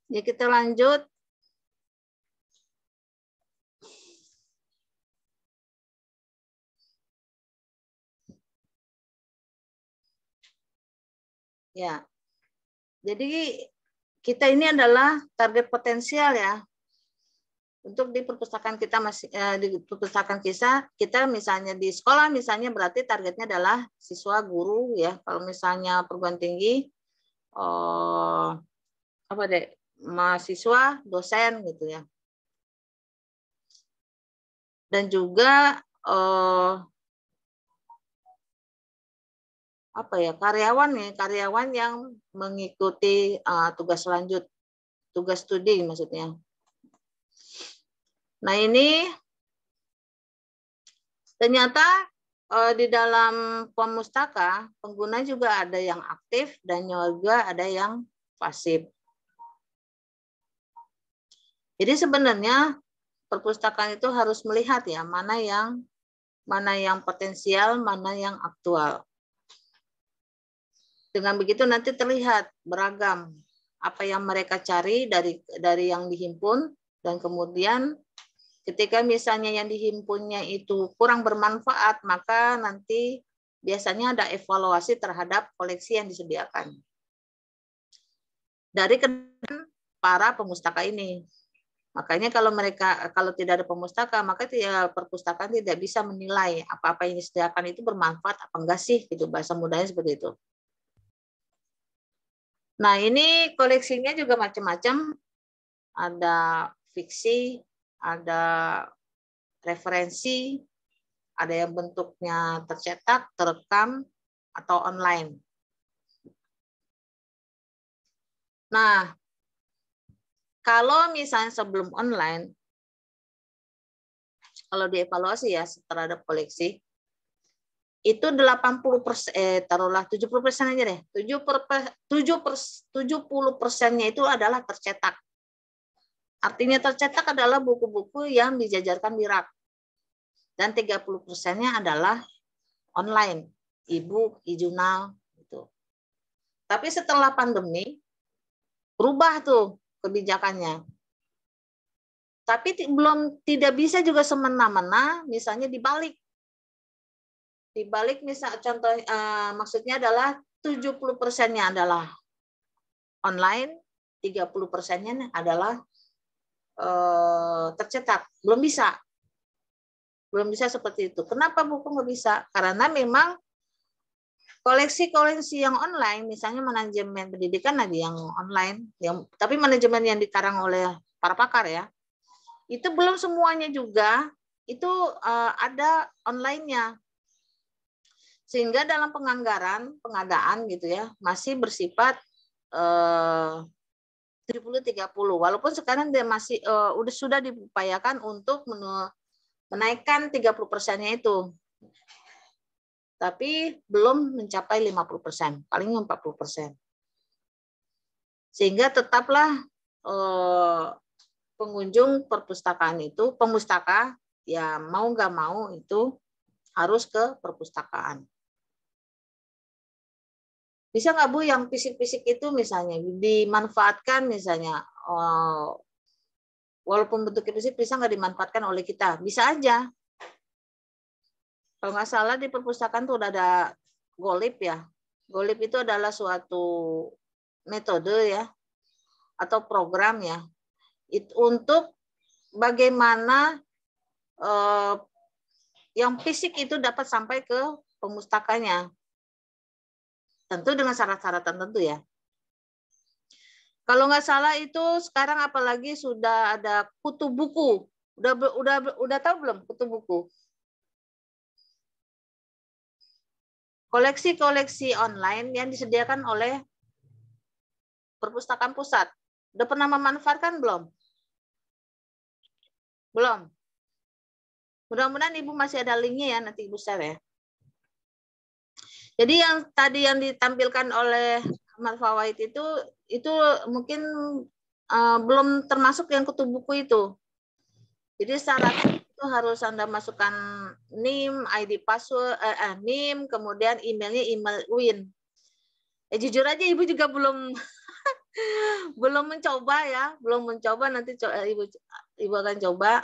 Ya, kita lanjut. Ya. Jadi kita ini adalah target potensial ya. Untuk di perpustakaan di perpustakaan kita misalnya di sekolah misalnya berarti targetnya adalah siswa, guru ya. Kalau misalnya perguruan tinggi mahasiswa, dosen gitu ya. Dan juga karyawan yang mengikuti tugas studi maksudnya. Nah, ini ternyata di dalam Pemustaka pengguna juga ada yang aktif dan juga ada yang FASIP. Jadi sebenarnya perpustakaan itu harus melihat ya mana yang potensial, mana yang aktual. Dengan begitu nanti terlihat beragam apa yang mereka cari dari yang dihimpun, dan kemudian ketika misalnya yang dihimpunnya itu kurang bermanfaat, maka nanti biasanya ada evaluasi terhadap koleksi yang disediakan dari para pemustaka ini. Makanya kalau tidak ada pemustaka, maka perpustakaan tidak bisa menilai apa-apa yang disediakan itu bermanfaat apa enggak sih, gitu, bahasa mudahnya seperti itu. Nah, ini koleksinya juga macam-macam. Ada fiksi, ada referensi, ada yang bentuknya tercetak, terekam, atau online. Nah, kalau misalnya sebelum online, kalau dievaluasi ya terhadap koleksi, itu 80%, taruhlah 70% aja deh. 70%-nya itu adalah tercetak. Artinya tercetak adalah buku-buku yang dijajarkan di rak. Dan 30%-nya adalah online, e-book, e-jurnal, gitu. Tapi setelah pandemi, berubah tuh kebijakannya. Tapi tidak bisa juga semena-mena, misalnya dibalik. Dibalik misal contoh maksudnya adalah 70%-nya adalah online, 30%-nya adalah tercetak. Belum bisa. Belum bisa seperti itu. Kenapa buku nggak bisa? Karena memang koleksi-koleksi yang online, misalnya manajemen pendidikan ada yang online, tapi manajemen yang dikarang oleh para pakar ya, itu belum semuanya juga itu ada online-nya. Sehingga dalam pengadaan gitu ya, masih bersifat 70-30. Walaupun sekarang dia masih sudah diupayakan untuk menaikkan 30%-nya itu. Tapi belum mencapai 50%, paling 40%. Sehingga tetaplah pengunjung perpustakaan itu, pemustaka, ya mau nggak mau itu harus ke perpustakaan. Bisa nggak Bu yang fisik-fisik itu misalnya dimanfaatkan misalnya, walaupun bentuknya fisik bisa nggak dimanfaatkan oleh kita? Bisa aja. Kalau nggak salah di perpustakaan tuh udah ada Golib ya. Golib itu adalah suatu metode ya, atau program ya, untuk bagaimana yang fisik itu dapat sampai ke pemustakanya. Tentu dengan syarat-syarat tertentu ya. Kalau nggak salah itu sekarang apalagi sudah ada kutu buku. Udah tahu belum kutu buku? Koleksi-koleksi online yang disediakan oleh perpustakaan pusat. Udah pernah memanfaatkan belum? Belum. Mudah-mudahan Ibu masih ada linknya ya, nanti Ibu share ya. Jadi yang tadi yang ditampilkan oleh Ahmad Fawaid itu mungkin belum termasuk yang kutu buku itu. Jadi syaratnya itu harus Anda masukkan NIM, ID password, NIM, kemudian emailnya email UIN. Jujur aja Ibu juga belum mencoba ya, belum mencoba, nanti Ibu akan coba.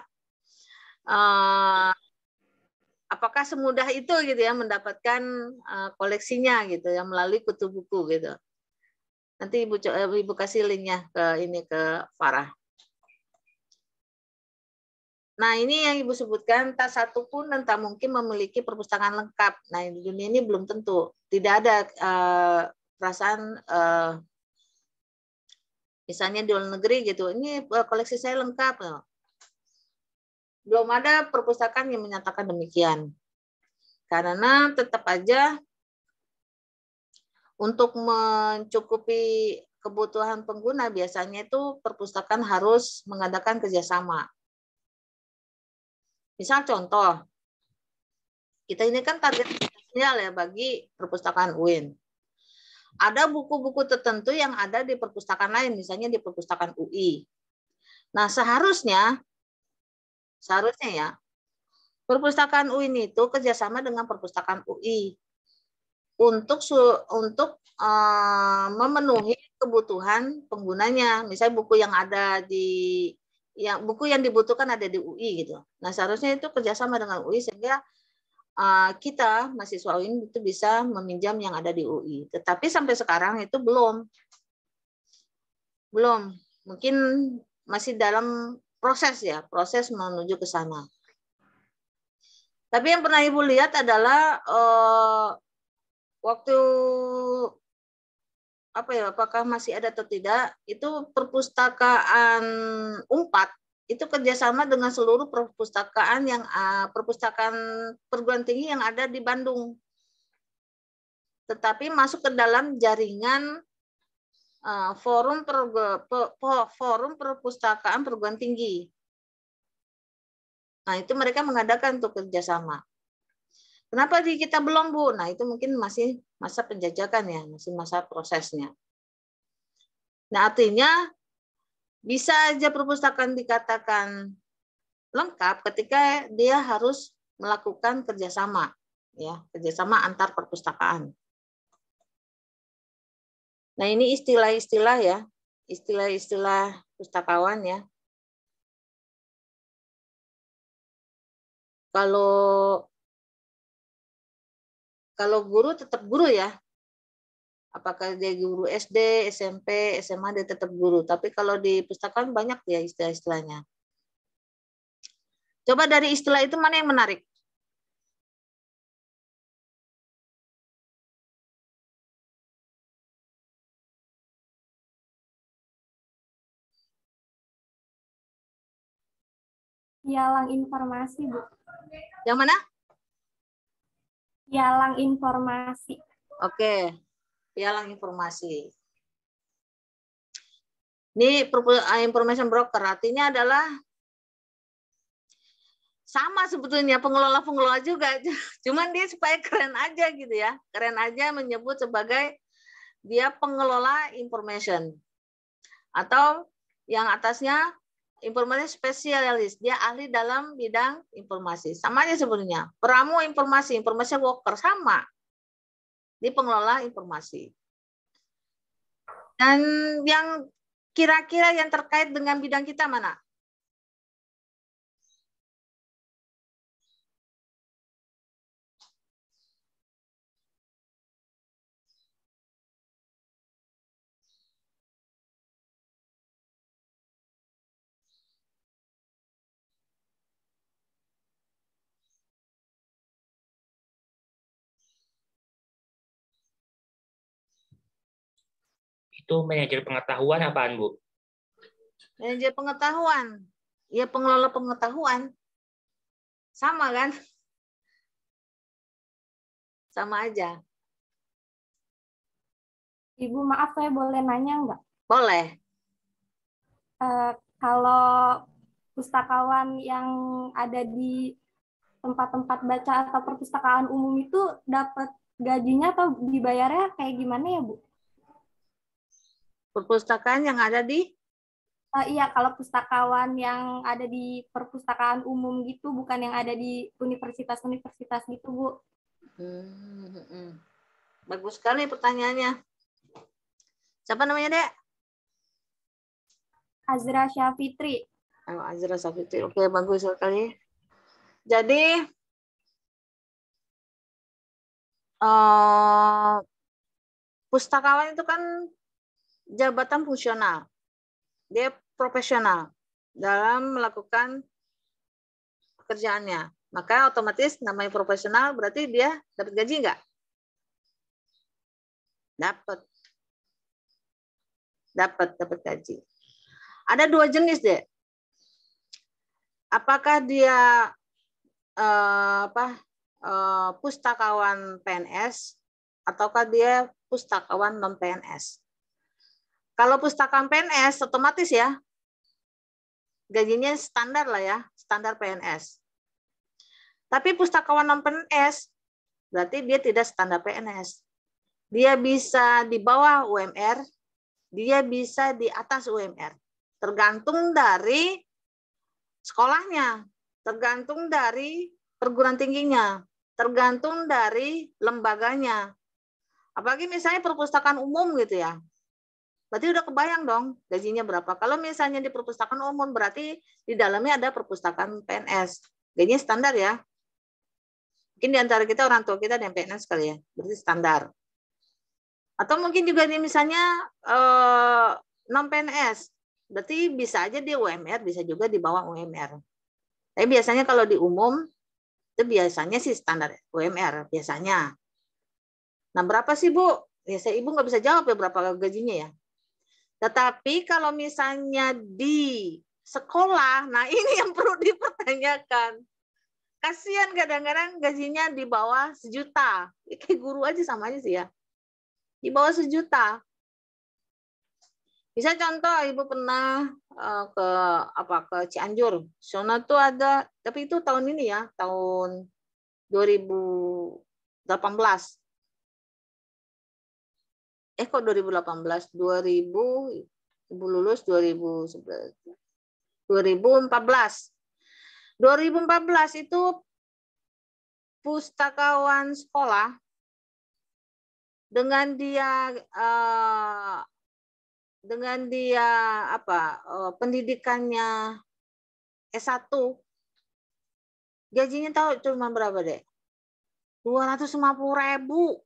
Apakah semudah itu gitu ya mendapatkan koleksinya gitu ya melalui kutu buku gitu. Nanti Ibu kasih linknya ke Farah. Nah, ini yang Ibu sebutkan, tak satu pun dan tak mungkin memiliki perpustakaan lengkap. Nah, di dunia ini belum tentu. Tidak ada perasaan misalnya di luar negeri gitu, ini koleksi saya lengkap. Belum ada perpustakaan yang menyatakan demikian. Karena tetap aja untuk mencukupi kebutuhan pengguna biasanya itu perpustakaan harus mengadakan kerjasama. Misal contoh, kita ini kan target potensial ya bagi perpustakaan UIN. Ada buku-buku tertentu yang ada di perpustakaan lain, misalnya di perpustakaan UI. Nah, seharusnya ya, perpustakaan UI itu kerjasama dengan perpustakaan UI untuk memenuhi kebutuhan penggunanya. Misalnya buku yang dibutuhkan ada di UI gitu. Nah, seharusnya itu kerjasama dengan UI sehingga kita mahasiswa UI itu bisa meminjam yang ada di UI. Tetapi sampai sekarang itu belum, mungkin masih dalam proses menuju ke sana. Tapi yang pernah Ibu lihat adalah waktu apakah masih ada atau tidak, itu perpustakaan UNPAD itu kerjasama dengan seluruh perpustakaan perguruan tinggi yang ada di Bandung. Tetapi masuk ke dalam jaringan forum perpustakaan perguruan tinggi. Nah, itu mereka mengadakan untuk kerjasama. Kenapa di kita belum, Bu? Nah, itu mungkin masih masa penjajakan ya, masih masa prosesnya. Nah, artinya bisa aja perpustakaan dikatakan lengkap ketika dia harus melakukan kerjasama, ya, kerjasama antar perpustakaan. Nah, ini istilah-istilah ya, istilah-istilah pustakawan ya. Kalau guru tetap guru ya. Apakah dia guru SD, SMP, SMA, dia tetap guru. Tapi kalau di pustakaan banyak ya istilah-istilahnya. Coba dari istilah itu mana yang menarik? Pialang informasi, Bu. Yang mana? Pialang informasi. Oke. Pialang informasi. Ini information broker, artinya adalah sama sebetulnya pengelola juga. Cuman dia supaya keren aja gitu ya. Keren aja menyebut sebagai dia pengelola information. Atau yang atasnya informasi spesialis. Dia ahli dalam bidang informasi. Sama aja sebetulnya. Peramu informasi worker sama. Di pengelola informasi. Dan yang kira-kira yang terkait dengan bidang kita mana? Itu manajer pengetahuan apaan, Bu? Manajer pengetahuan. Ya, pengelola pengetahuan. Sama kan? Sama aja. Ibu, maaf saya boleh nanya nggak? Boleh. Kalau pustakawan yang ada di tempat-tempat baca atau perpustakaan umum itu dapat gajinya atau dibayarnya kayak gimana ya, Bu? Perpustakaan yang ada di? Iya, kalau pustakawan yang ada di perpustakaan umum gitu, bukan yang ada di universitas-universitas gitu, Bu. Bagus sekali pertanyaannya. Siapa namanya, Dek? Azra Syafitri. Oh, Azra Syafitri. Oke, bagus sekali. Jadi, pustakawan itu kan jabatan fungsional. Dia profesional dalam melakukan pekerjaannya. Maka otomatis namanya profesional berarti dia dapat gaji nggak? Dapat gaji. Ada dua jenis, Dek. Apakah dia pustakawan PNS ataukah dia pustakawan non PNS? Kalau pustakawan PNS otomatis ya gajinya standar lah ya, standar PNS. Tapi pustakawan non PNS berarti dia tidak standar PNS. Dia bisa di bawah UMR, dia bisa di atas UMR. Tergantung dari sekolahnya, tergantung dari perguruan tingginya, tergantung dari lembaganya. Apalagi misalnya perpustakaan umum gitu ya. Berarti udah kebayang dong gajinya berapa. Kalau misalnya di perpustakaan umum berarti di dalamnya ada perpustakaan PNS. Gajinya standar ya. Mungkin di antara kita orang tua kita ada yang PNS kali ya. Berarti standar. Atau mungkin juga di misalnya non PNS. Berarti bisa aja dia UMR, bisa juga di bawah UMR. Tapi biasanya kalau di umum itu biasanya sih standar UMR biasanya. Nah, berapa sih Bu? Ya, Ibu nggak bisa jawab ya berapa gajinya ya. Tetapi kalau misalnya di sekolah, nah ini yang perlu dipertanyakan. Kasihan kadang-kadang gajinya di bawah 1 juta. Kayak guru aja sama aja sih ya. Di bawah 1 juta. Bisa contoh Ibu pernah ke Cianjur. Sana tuh ada, tapi itu tahun ini ya, tahun 2018. Kok 2018? 2000 Ibu lulus 2014. 2014 itu pustakawan sekolah dengan dia pendidikannya S1, gajinya tahu cuma berapa deh? 250.000.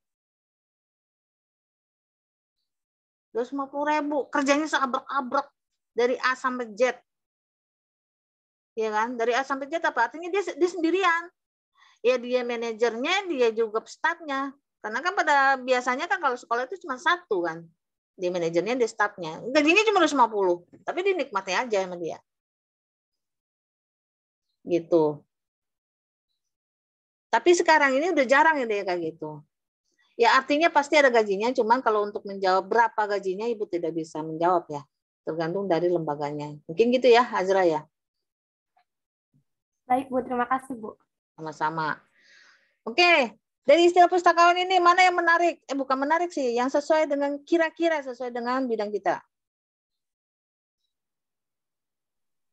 250.000. Kerjanya seabrek-abrek dari A sampai Z. Ya kan? Dari A sampai Z apa? Artinya dia sendirian. Ya dia manajernya, dia juga staffnya. Karena kan pada biasanya kan kalau sekolah itu cuma satu kan. Dia manajernya, dia staffnya. Gajinya cuma 250. Tapi dinikmati aja sama dia. Gitu. Tapi sekarang ini udah jarang ya dia kayak gitu. Ya artinya pasti ada gajinya, cuman kalau untuk menjawab berapa gajinya Ibu tidak bisa menjawab ya. Tergantung dari lembaganya. Mungkin gitu ya, Azra ya. Baik Bu, terima kasih Bu. Sama-sama. Oke, dari istilah pustakawan ini mana yang menarik? Bukan menarik sih, yang sesuai dengan kira-kira sesuai dengan bidang kita.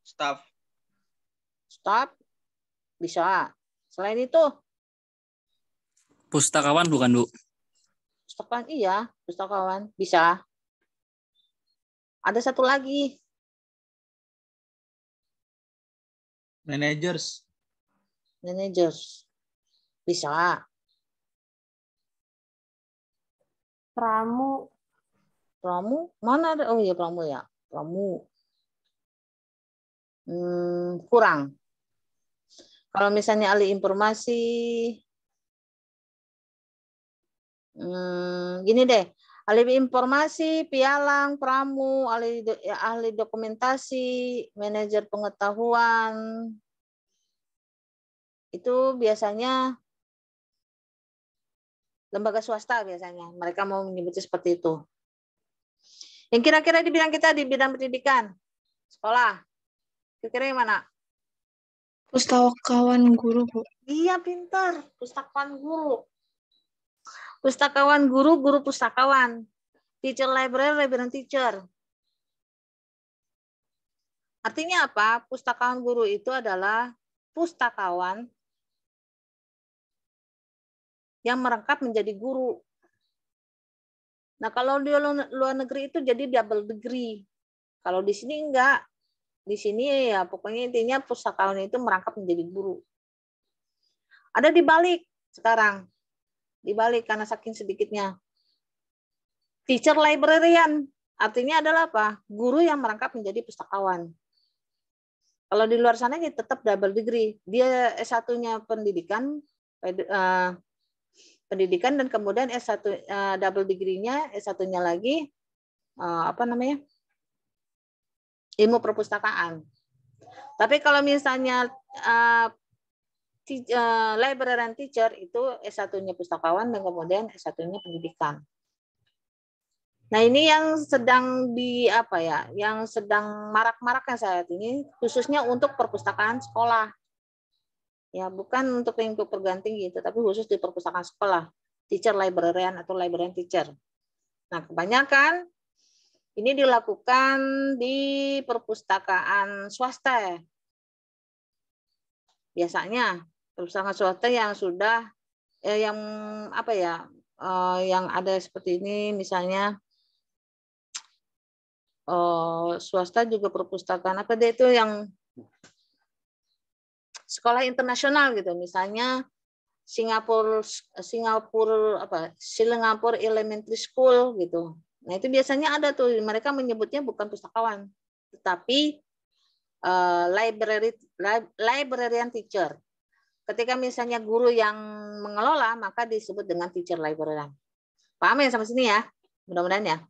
Staff. Staff bisa. Selain itu? Pustakawan bukan Bu? Pustakawan iya, pustakawan bisa. Ada satu lagi. Managers. Bisa. Pramu. Mana ada? Oh iya pramu ya. Pramu. Kurang. Kalau misalnya ahli informasi, gini deh. Ahli informasi, pialang, pramu, ahli dokumentasi, manajer pengetahuan, itu biasanya lembaga swasta biasanya. Mereka mau menyebutnya seperti itu. Yang kira-kira di bidang kita, di bidang pendidikan, sekolah, kira-kira yang mana? Pustakawan guru, Bu. Iya, pintar. Pustakawan guru. Pustakawan guru, guru pustakawan. Teacher library, librarian teacher. Artinya apa? Pustakawan guru itu adalah pustakawan yang merangkap menjadi guru. Nah, kalau di luar negeri itu jadi double degree. Kalau di sini enggak. Di sini ya pokoknya intinya pustakawan itu merangkap menjadi guru. Ada di balik sekarang. Di balik karena saking sedikitnya. Teacher librarian artinya adalah apa? Guru yang merangkap menjadi pustakawan. Kalau di luar sana ini tetap double degree. Dia S1-nya pendidikan dan kemudian S1 double degree-nya, S1-nya lagi ilmu perpustakaan. Tapi kalau misalnya librarian teacher itu S1-nya pustakawan dan kemudian S1-nya pendidikan. Nah, ini yang sedang yang sedang marak-maraknya saat ini khususnya untuk perpustakaan sekolah. Ya, bukan untuk lingkup perguruan tinggi, tetapi khusus di perpustakaan sekolah. teacher librarian atau librarian teacher. Nah, kebanyakan ini dilakukan di perpustakaan swasta. Biasanya perpustakaan swasta yang sudah yang apa ya, yang ada seperti ini, misalnya swasta juga perpustakaan apa dia itu yang sekolah internasional gitu, misalnya Singapura Elementary School gitu. Nah, itu biasanya ada tuh, mereka menyebutnya bukan pustakawan, tetapi librarian teacher. Ketika misalnya guru yang mengelola, maka disebut dengan teacher librarian. Paham ya sampai sini ya? Mudah-mudahan ya.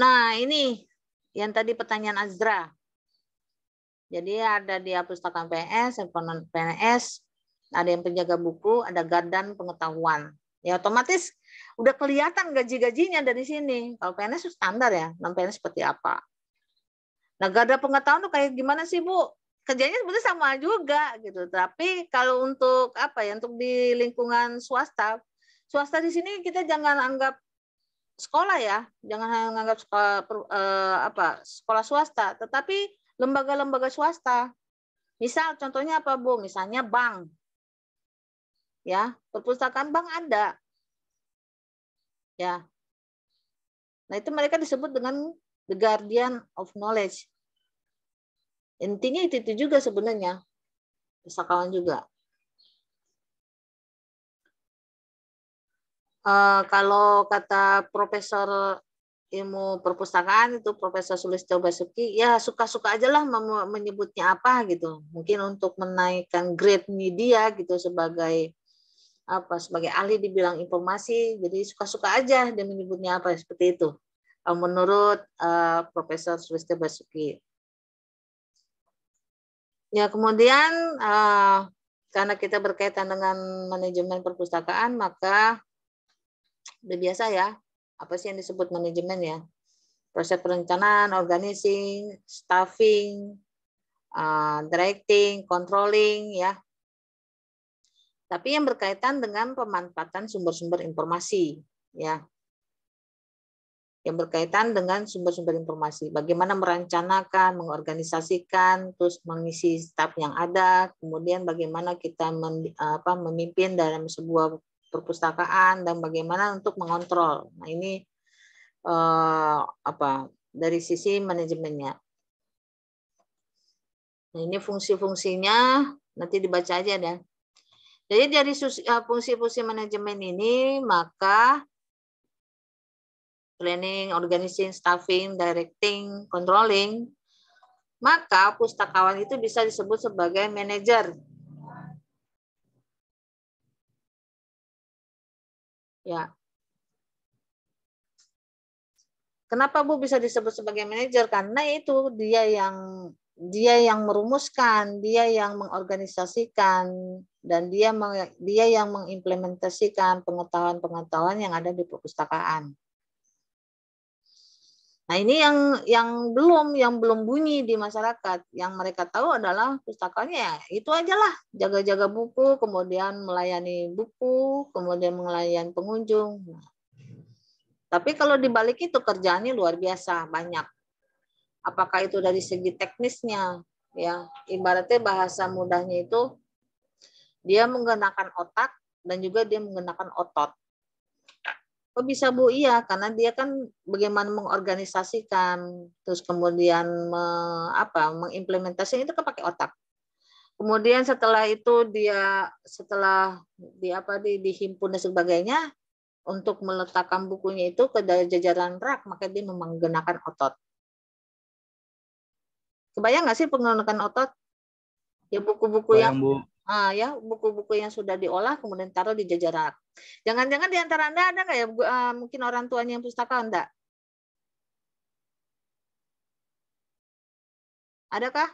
Nah, ini yang tadi pertanyaan Azra. Jadi ada di perpustakaan PNS, PNS, ada yang penjaga buku, ada gardan pengetahuan. Ya otomatis udah kelihatan gaji-gajinya dari sini. Kalau PNS standar ya, non PNS seperti apa. Nah, garda pengetahuan tuh kayak gimana sih, Bu? Kerjanya sebetulnya sama juga gitu. Tapi kalau untuk apa ya, untuk di lingkungan swasta di sini kita jangan anggap sekolah ya, jangan anggap sekolah swasta, tetapi lembaga-lembaga swasta. Misal contohnya apa, Bu? Misalnya bank. Ya, perpustakaan bank ada. Ya. Nah, itu mereka disebut dengan the guardian of knowledge. Intinya itu juga sebenarnya. Pustakawan juga. Kalau kata Profesor Ilmu Perpustakaan itu Profesor Sulistyo Basuki, ya suka-suka aja lah menyebutnya apa gitu. Mungkin untuk menaikkan grade-nya dia gitu sebagai sebagai ahli di bidang informasi, jadi suka-suka aja dia menyebutnya apa seperti itu. Menurut Profesor Sulistyo Basuki. Ya, kemudian karena kita berkaitan dengan manajemen perpustakaan, maka udah biasa ya, apa sih yang disebut manajemen ya? Proses perencanaan, organizing, staffing, directing, controlling ya. Tapi yang berkaitan dengan pemanfaatan sumber-sumber informasi ya. Yang berkaitan dengan sumber-sumber informasi, bagaimana merencanakan, mengorganisasikan, terus mengisi staf yang ada, kemudian bagaimana kita memimpin dalam sebuah perpustakaan dan bagaimana untuk mengontrol. Nah, ini dari sisi manajemennya. Nah, ini fungsi-fungsinya nanti dibaca aja deh. Jadi dari fungsi-fungsi manajemen ini, maka planning, organizing, staffing, directing, controlling, maka pustakawan itu bisa disebut sebagai manajer. Ya. Kenapa Bu bisa disebut sebagai manajer? Karena itu dia yang merumuskan, dia yang mengorganisasikan, dan dia yang mengimplementasikan pengetahuan-pengetahuan yang ada di perpustakaan. Nah, ini yang belum bunyi di masyarakat. Yang mereka tahu adalah pustakawannya ya itu aja lah, jaga-jaga buku, kemudian melayani buku, kemudian melayani pengunjung. Nah, tapi kalau dibalik itu kerjaannya luar biasa, banyak. Apakah itu dari segi teknisnya, ya ibaratnya bahasa mudahnya itu dia menggunakan otak dan juga dia menggunakan otot. Kok bisa Bu? Iya, karena dia kan bagaimana mengorganisasikan, terus kemudian mengimplementasikan itu kan pakai otak. Kemudian setelah itu dihimpun dan sebagainya untuk meletakkan bukunya itu ke jajaran rak, maka dia menggunakan otot. Kebayang nggak sih penggunaan otot? Ya buku-buku yang buku-buku yang sudah diolah kemudian taruh di jajaran rak. Jangan-jangan di antara Anda ada nggak ya mungkin orang tuanya yang pustakawan enggak? Adakah?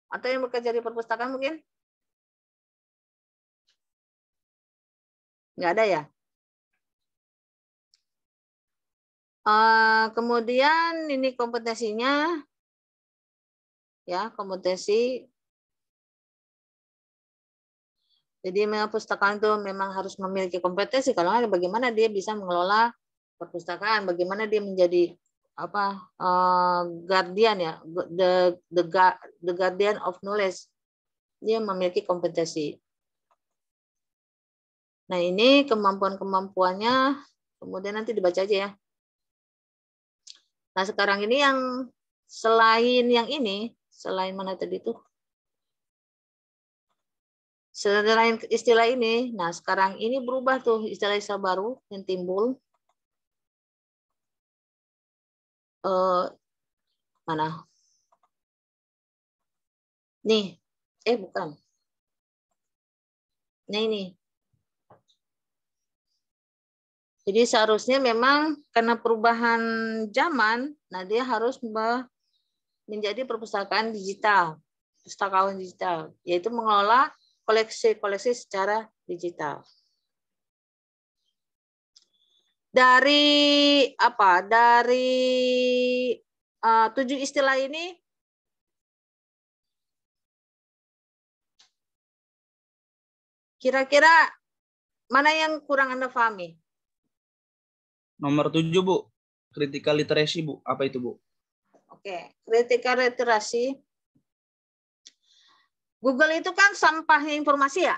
Atau yang bekerja di perpustakaan mungkin? Nggak ada ya? Kemudian ini kompetensinya, ya kompetensi Jadi perpustakaan itu memang harus memiliki kompetensi. Kalau nggak, bagaimana dia bisa mengelola perpustakaan, bagaimana dia menjadi guardian ya, the guardian of knowledge. Dia memiliki kompetensi. Nah, ini kemampuan-kemampuannya, kemudian nanti dibaca aja ya. Nah, sekarang ini yang selain yang ini, selain mana tadi tuh? Selain istilah ini, nah sekarang ini berubah tuh istilah-istilah baru yang timbul. Mana? Nih, bukan. Nah ini. Jadi seharusnya memang karena perubahan zaman, nah dia harus menjadi perpustakaan digital, pustakawan digital, yaitu mengelola koleksi-koleksi secara digital. Dari apa? Dari 7 istilah ini, kira-kira mana yang kurang Anda pahami? Nomor 7, Bu. Critical literacy, Bu. Apa itu, Bu? Oke, critical literacy. Google itu kan sampahnya informasi ya.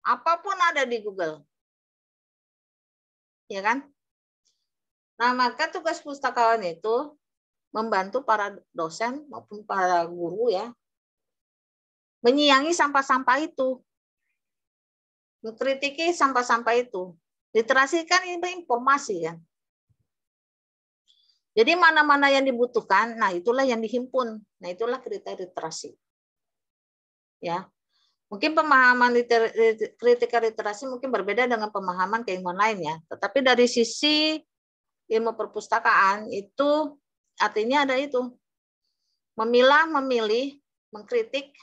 Apapun ada di Google. Ya kan? Nah, maka tugas pustakawan itu membantu para dosen maupun para guru ya, menyiangi sampah-sampah itu. Mengkritiki sampah-sampah itu. Literasi kan ini informasi kan. Jadi mana-mana yang dibutuhkan, nah itulah yang dihimpun. Nah, itulah kriteria literasi. Ya. Mungkin pemahaman kritikal literasi mungkin berbeda dengan pemahaman keilmuan lain ya. Tetapi dari sisi ilmu perpustakaan itu artinya ada itu. Memilah, memilih, mengkritik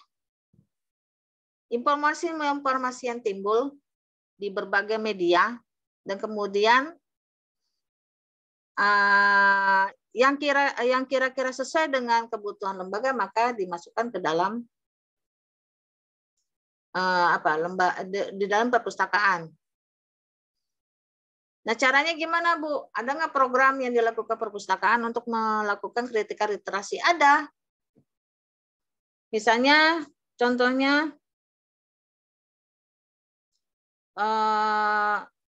informasi-informasi yang timbul di berbagai media dan kemudian yang kira-kira sesuai dengan kebutuhan lembaga maka dimasukkan ke dalam di dalam perpustakaan. Nah, caranya gimana, Bu? Ada nggak program yang dilakukan perpustakaan untuk melakukan kritikal literasi? Ada. Misalnya, contohnya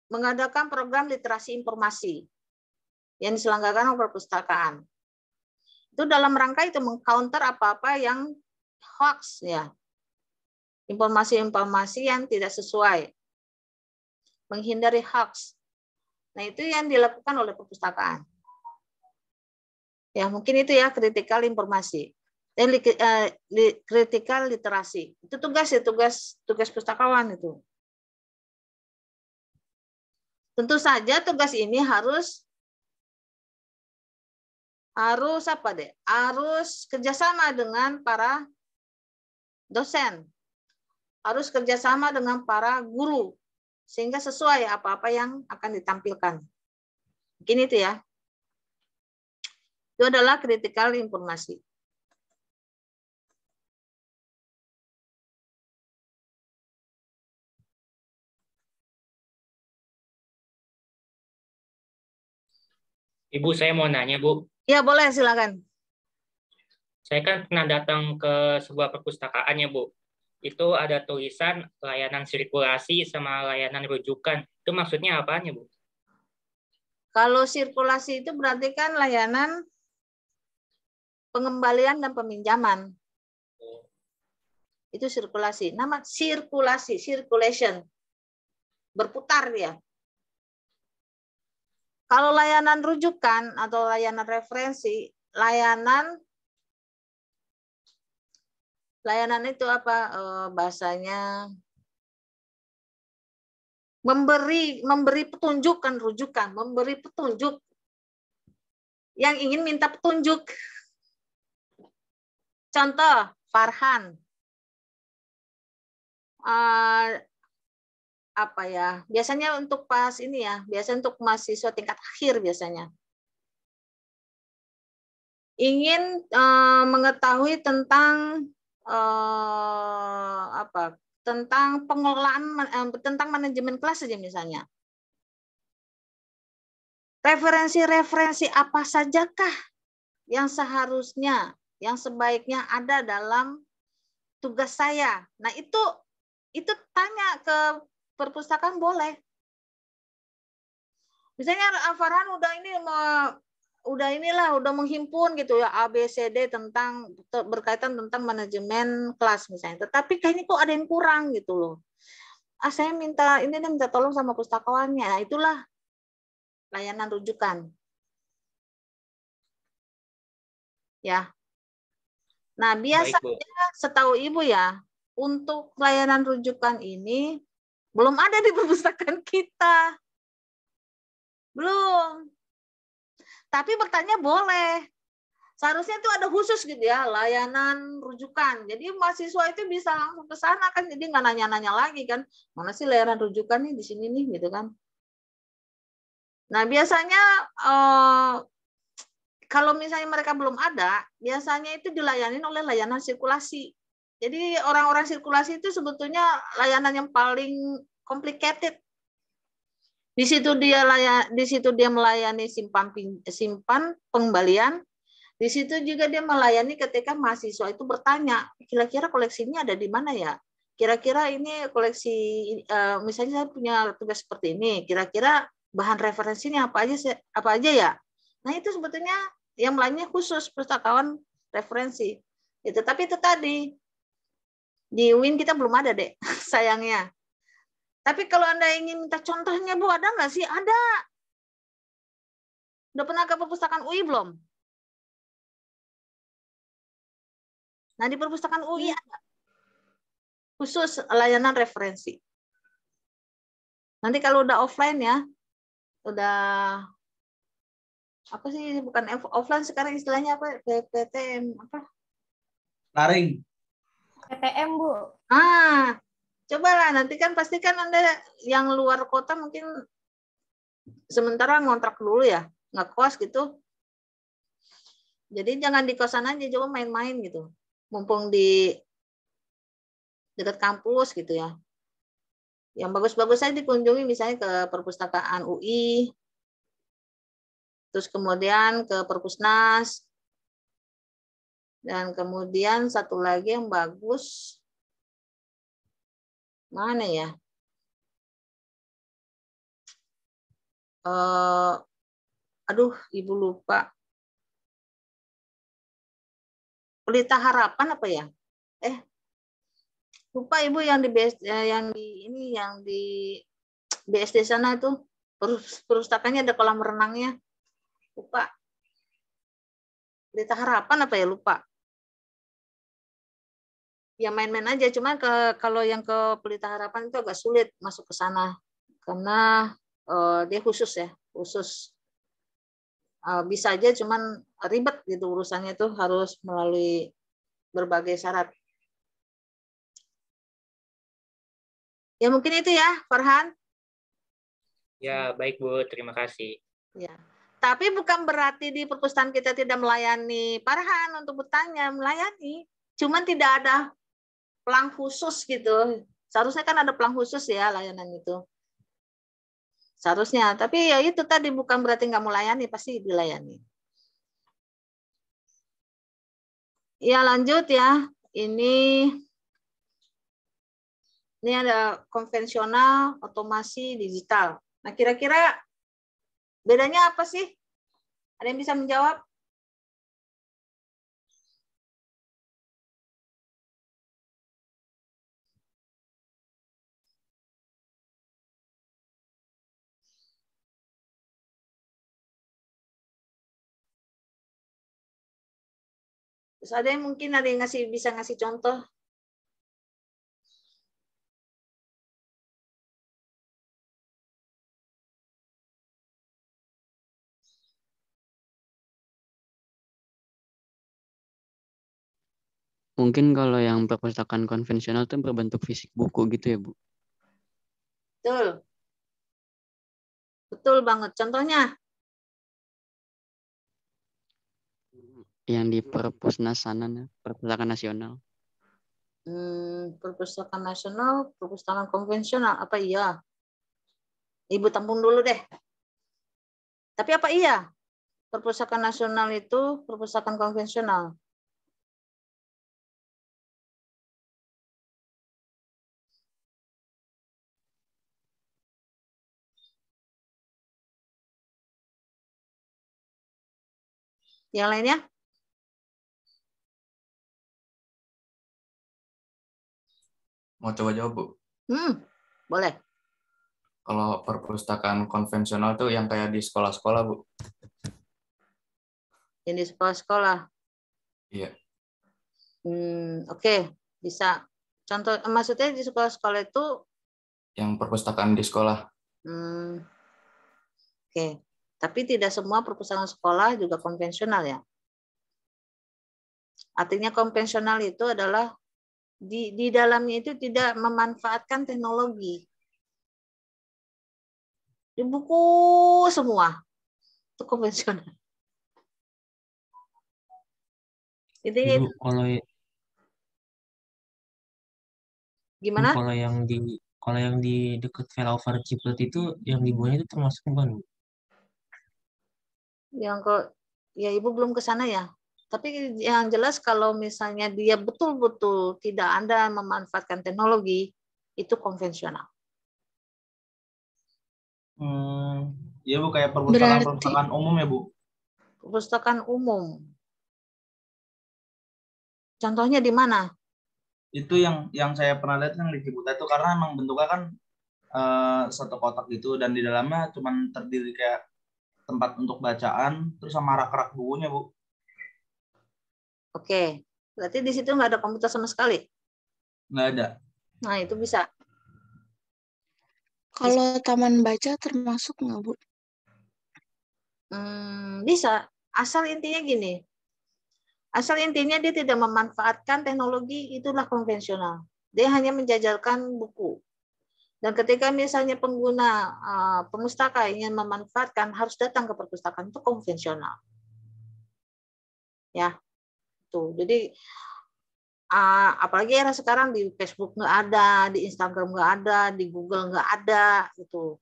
mengadakan program literasi informasi yang diselenggarakan oleh perpustakaan. Itu dalam rangka itu mengcounter apa-apa yang hoax ya. Informasi-informasi yang tidak sesuai. Menghindari hoax. Nah, itu yang dilakukan oleh perpustakaan. Ya, mungkin itu ya kritikal informasi. Dan kritikal literasi. Itu tugas pustakawan itu. Tentu saja tugas ini harus kerjasama dengan para dosen. Harus kerjasama dengan para guru sehingga sesuai apa-apa yang akan ditampilkan. Mungkin itu ya. Itu adalah kritikal informasi. Ibu, saya mau nanya, Bu. Ya, boleh, silakan. Saya kan pernah datang ke sebuah perpustakaan ya, Bu. Itu ada tulisan layanan sirkulasi sama layanan rujukan. Itu maksudnya apaan ya, Bu? Kalau sirkulasi itu berarti kan layanan pengembalian dan peminjaman. Itu sirkulasi. Nama sirkulasi, circulation. Berputar dia. Kalau layanan rujukan atau layanan referensi, layanan itu apa bahasanya? Memberi petunjuk kan rujukan, memberi petunjuk. Yang ingin minta petunjuk. Contoh, Farhan. Apa ya? Biasanya untuk pas ini ya, biasanya untuk mahasiswa tingkat akhir biasanya. Ingin mengetahui tentang tentang pengelolaan, tentang manajemen kelas saja misalnya. Referensi-referensi apa sajakah yang seharusnya, yang sebaiknya ada dalam tugas saya. Nah, itu tanya ke perpustakaan boleh. Misalnya Farhan udah menghimpun gitu ya ABCD tentang berkaitan tentang manajemen kelas misalnya. Tetapi kayaknya kok ada yang kurang gitu loh. Saya minta tolong sama pustakawannya. Nah, itulah layanan rujukan. Ya. Nah, biasanya setahu Ibu ya, untuk layanan rujukan ini belum ada di perpustakaan kita. Belum. Tapi bertanya boleh. Seharusnya itu ada khusus gitu ya, layanan rujukan. Jadi mahasiswa itu bisa langsung ke sana kan, jadi nggak nanya-nanya lagi kan, mana sih layanan rujukan nih di sini nih gitu kan. Nah biasanya kalau misalnya mereka belum ada, biasanya itu dilayani oleh layanan sirkulasi. Jadi orang-orang sirkulasi itu sebetulnya layanan yang paling complicated. Di situ dia melayani simpan pengembalian. Di situ juga dia melayani ketika mahasiswa itu bertanya, kira-kira koleksinya ada di mana ya? Kira-kira ini koleksi, misalnya saya punya tugas seperti ini, kira-kira bahan referensinya apa aja ya? Nah itu sebetulnya yang lainnya khusus pustakawan referensi. Tapi itu tadi di UIN kita belum ada deh, sayangnya. Tapi kalau Anda ingin minta contohnya, Bu, ada nggak sih? Ada. Udah pernah ke perpustakaan UI belum? Nah, di perpustakaan UI ada khusus layanan referensi. Nanti kalau udah offline ya, udah apa sih, bukan offline sekarang istilahnya apa? PTM apa? Daring. PTM, Bu. Cobalah nanti kan pasti kan Anda yang luar kota mungkin sementara ngontrak dulu ya, ngekos gitu. Jadi jangan di kosan aja, coba main-main gitu. Mumpung di dekat kampus gitu ya. Yang bagus-bagus saya dikunjungi misalnya ke perpustakaan UI, terus kemudian ke Perpusnas, dan kemudian satu lagi yang bagus, mana ya? Aduh, Ibu lupa. Pelita Harapan apa ya? Lupa Ibu yang di BSD sana itu perpustakaannya ada kolam renangnya. Lupa. Pelita Harapan apa ya, lupa. Ya main-main aja, cuman kalau yang ke Pelita Harapan itu agak sulit masuk ke sana karena dia khusus ya, khusus. Bisa aja cuman ribet gitu urusannya, itu harus melalui berbagai syarat. Ya mungkin itu ya, Farhan. Ya, baik Bu, terima kasih. Ya. Tapi bukan berarti di perpustakaan kita tidak melayani Farhan untuk bertanya, melayani. Cuman tidak ada pelang khusus gitu. Seharusnya kan ada pelang khusus ya layanan itu. Seharusnya, tapi ya itu tadi bukan berarti nggak melayani, pasti dilayani. Ya lanjut ya, ini ada konvensional, otomasi, digital. Nah kira-kira bedanya apa sih? Ada yang bisa menjawab? Terus ada yang mungkin bisa ngasih contoh. Mungkin kalau yang perpustakaan konvensional itu berbentuk fisik buku gitu ya, Bu? Betul. Betul banget. Contohnya? Yang di Perpusnas sana, Perpustakaan Nasional. Perpustakaan nasional, perpustakaan konvensional, apa iya? Ibu tampung dulu deh. Tapi apa iya? Perpustakaan nasional itu perpustakaan konvensional. Yang lainnya? Mau coba jawab, Bu? Boleh. Kalau perpustakaan konvensional tuh yang kayak di sekolah-sekolah, Bu. Yang di sekolah-sekolah. Iya. Oke, bisa. Contoh, maksudnya di sekolah-sekolah itu? Yang perpustakaan di sekolah. Oke. Tapi tidak semua perpustakaan sekolah juga konvensional ya. Artinya konvensional itu adalah di dalamnya itu tidak memanfaatkan teknologi. Di buku semua itu konvensional. Intinya Ibu, gimana? Kalau yang di dekat flyover Ciput itu yang dibuatnya itu termasuk bukan, Bu? Yang kok ya Ibu belum ke sana ya. Tapi yang jelas kalau misalnya dia betul-betul tidak ada memanfaatkan teknologi, itu konvensional. Iya Bu, kayak perpustakaan umum ya Bu? Perpustakaan umum. Contohnya di mana? Itu yang saya pernah lihat yang di Ciputat itu, karena emang bentuknya kan satu kotak gitu, dan di dalamnya cuma terdiri kayak tempat untuk bacaan, terus sama rak-rak bukunya Bu. Oke, berarti di situ nggak ada komputer sama sekali? Nggak ada. Nah, itu bisa. Kalau taman baca termasuk nggak, Bu? Bisa. Asal intinya gini. Asal intinya dia tidak memanfaatkan teknologi, itulah konvensional. Dia hanya menjajalkan buku. Dan ketika misalnya pengguna pemustaka ingin memanfaatkan, harus datang ke perpustakaan, itu konvensional. Ya, tuh. Jadi apalagi era sekarang di Facebook nggak ada, di Instagram nggak ada, di Google nggak ada, gitu.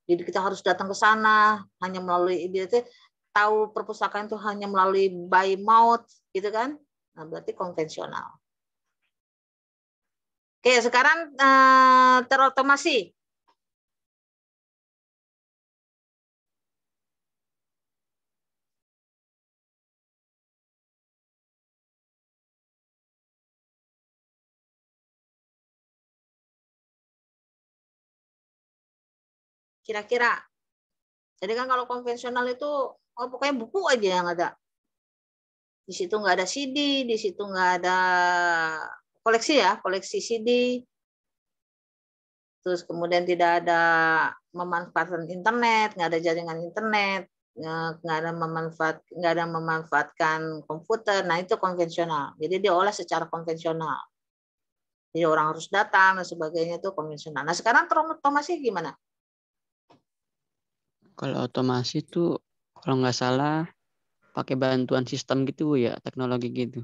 Jadi kita harus datang ke sana hanya melalui tahu perpustakaan itu hanya melalui by mouth, gitu kan? Nah, berarti konvensional. Oke, sekarang terotomasi. Kira-kira. Jadi kan kalau konvensional itu pokoknya buku aja yang ada. Di situ nggak ada CD, di situ nggak ada koleksi ya, koleksi CD. Terus kemudian tidak ada memanfaatkan internet, nggak ada jaringan internet, nggak ada memanfaatkan komputer. Nah, itu konvensional. Jadi diolah secara konvensional. Jadi orang harus datang dan sebagainya, itu konvensional. Nah, sekarang otomasi gimana? Kalau otomasi tuh kalau nggak salah pakai bantuan sistem gitu ya, teknologi gitu.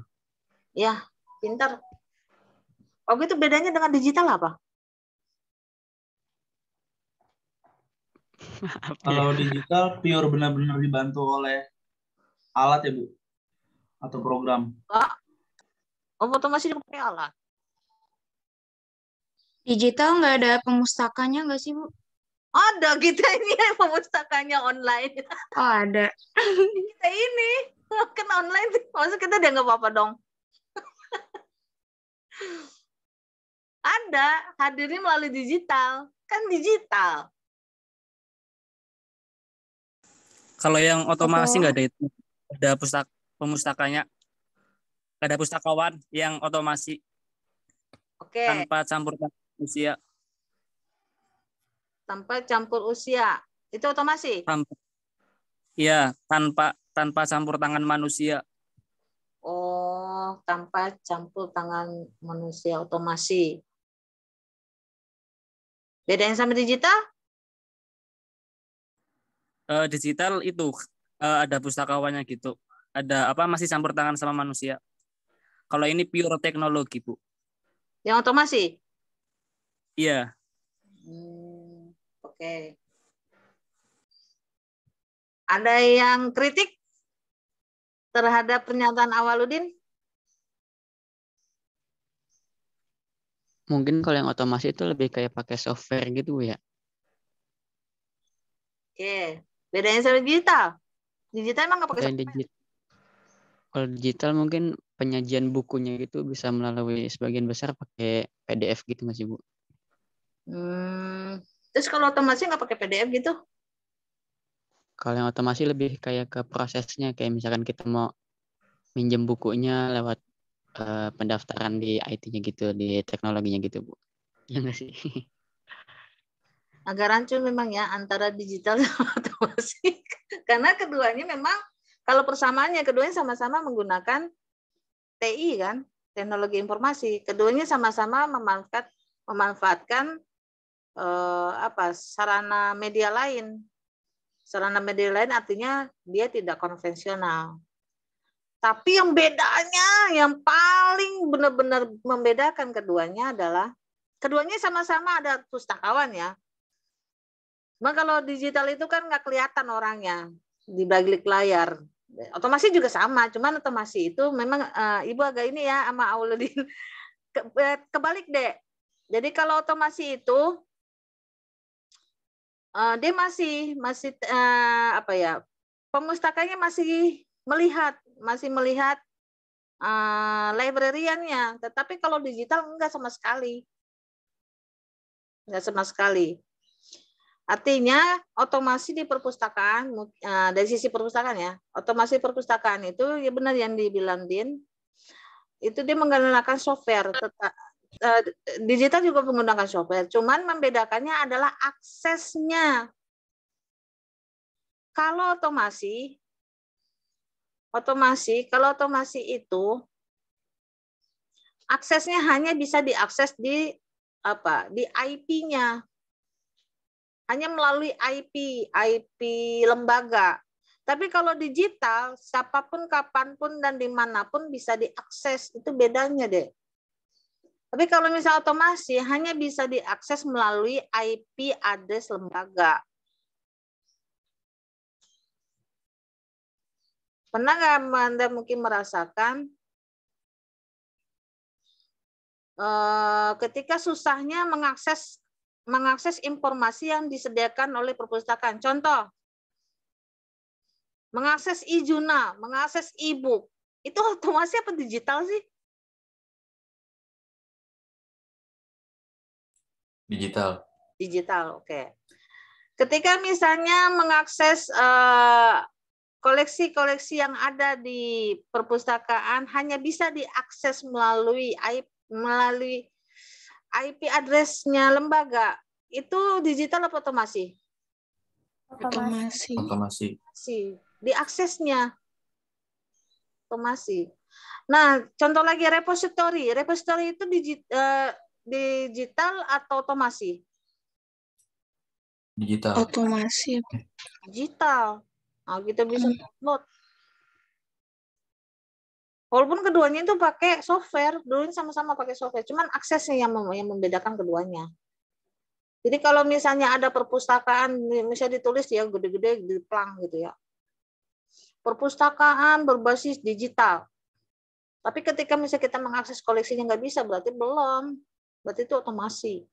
Ya, pintar. Oh, itu bedanya dengan digital apa? Kalau digital pure benar-benar dibantu oleh alat ya Bu? Atau program? Otomasi pakai alat. Digital nggak ada pemustakanya nggak sih, Bu? Ada, kita ini pemustakanya online. Oh, ada. Kita ini kan online, maksudnya kita udah nggak apa-apa dong. Ada, hadirnya melalui digital. Kan digital. Kalau yang otomasi nggak ada itu. Ada pemustakanya. Nggak ada pustakawan yang otomasi. Oke. Tanpa campur usia. Tanpa campur usia. Itu otomasi? Iya, tanpa campur tangan manusia. Oh, tanpa campur tangan manusia, otomasi. Bedanya sama digital? Digital itu ada pustakawannya gitu. Ada masih campur tangan sama manusia. Kalau ini pure teknologi, Bu. Yang otomasi? Iya. Oke. Ada yang kritik terhadap pernyataan Awaludin? Mungkin kalau yang otomasi itu lebih kayak pakai software gitu ya. Oke. Bedanya sama digital? Digital emang nggak pakai Kalau yang software? kalau digital mungkin penyajian bukunya gitu bisa melalui sebagian besar pakai PDF gitu nggak sih Bu? Terus kalau otomasi nggak pakai PDF gitu? Kalau yang otomasi lebih kayak ke prosesnya, kayak misalkan kita mau minjem bukunya lewat pendaftaran di IT-nya gitu, di teknologinya gitu Bu. Ya nggak sih? Agak rancu memang ya antara digital dan otomasi. Karena keduanya memang kalau persamaannya keduanya sama-sama menggunakan TI kan, teknologi informasi. Keduanya sama-sama memanfaatkan sarana media lain. Sarana media lain artinya dia tidak konvensional. Tapi yang bedanya, yang paling benar-benar membedakan keduanya adalah keduanya sama-sama ada pustakawan ya. Cuma kalau digital itu kan nggak kelihatan orangnya di balik layar. Otomasi juga sama, cuman otomasi itu memang Ibu agak ini ya sama Auludin. Kebalik deh. Jadi kalau otomasi itu dia masih pemustakanya masih melihat librariannya, tetapi kalau digital enggak sama sekali. Enggak sama sekali. Artinya otomasi di perpustakaan dari sisi perpustakaan ya, otomasi perpustakaan itu ya benar yang dibilang Din, itu dia menggunakan software. Digital juga menggunakan software, cuman membedakannya adalah aksesnya. Kalau otomasi itu aksesnya hanya bisa diakses di IP-nya. Hanya melalui IP lembaga. Tapi kalau digital, siapapun, kapanpun, dan dimanapun bisa diakses. Itu bedanya deh. Tapi kalau misal otomasi, hanya bisa diakses melalui IP address lembaga. Pernah nggak Anda mungkin merasakan ketika susahnya mengakses informasi yang disediakan oleh perpustakaan? Contoh, mengakses e-jurnal, mengakses e-book, itu otomasi apa digital sih? Digital. Digital, oke. Ketika misalnya mengakses koleksi-koleksi yang ada di perpustakaan hanya bisa diakses melalui IP address-nya lembaga, itu digital apa otomasi? Otomasi. Diaksesnya otomasi. Nah, contoh lagi repository. Repository itu digital atau otomasi? Digital. Otomasi. Digital. Nah, kita bisa download. Walaupun keduanya itu pakai software, dulunya sama-sama pakai software, cuman aksesnya yang membedakan keduanya. Jadi kalau misalnya ada perpustakaan, misalnya ditulis ya gede-gede di plang gitu ya. Perpustakaan berbasis digital. Tapi ketika misalnya kita mengakses koleksinya nggak bisa, berarti belum. Berarti itu otomasi.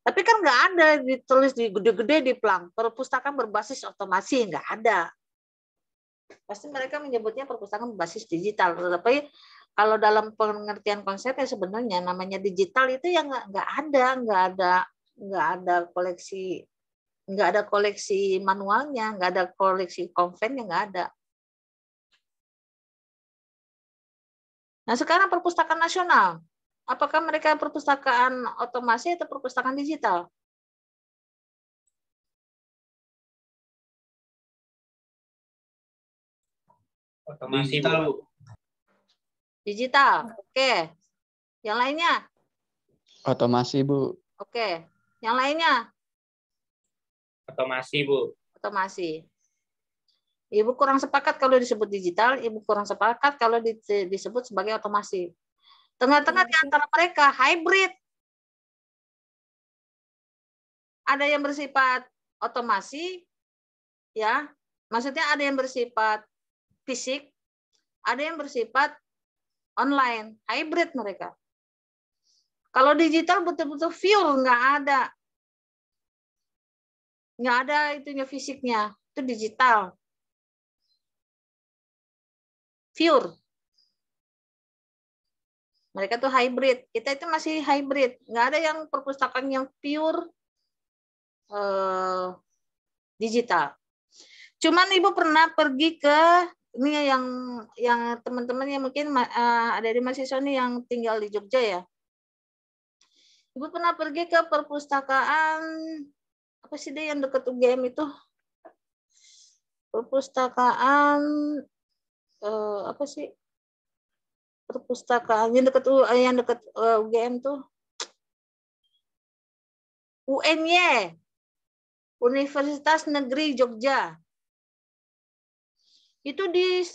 Tapi kan nggak ada ditulis di gede-gede di plang. Perpustakaan berbasis otomasi, nggak ada. Pasti mereka menyebutnya perpustakaan berbasis digital. Tapi kalau dalam pengertian konsepnya sebenarnya namanya digital itu yang nggak ada koleksi manualnya, nggak ada koleksi konvennya, nggak ada. Nah sekarang perpustakaan nasional, apakah mereka perpustakaan otomasi atau perpustakaan digital? Otomasi, digital, Bu. Digital, oke. Yang lainnya? Otomasi Bu. Oke. Yang lainnya? Otomasi, Bu. Otomasi. Ibu kurang sepakat kalau disebut digital, Ibu kurang sepakat kalau disebut sebagai otomasi. Tengah-tengah di antara mereka hybrid. Ada yang bersifat otomasi, ya. Maksudnya ada yang bersifat fisik, ada yang bersifat online, hybrid mereka. Kalau digital betul-betul pure, nggak ada itunya fisiknya, itu digital, pure. Mereka tuh hybrid, kita itu masih hybrid, nggak ada yang perpustakaan yang pure digital. Cuman Ibu pernah pergi ke ini yang teman-teman yang mungkin ada di mahasiswa nih yang tinggal di Jogja ya. Ibu pernah pergi ke perpustakaan apa sih deh yang dekat UGM itu? Perpustakaan apa sih? Perpustakaan yang dekat UGM tuh UNY, Universitas Negeri Jogja. Itu di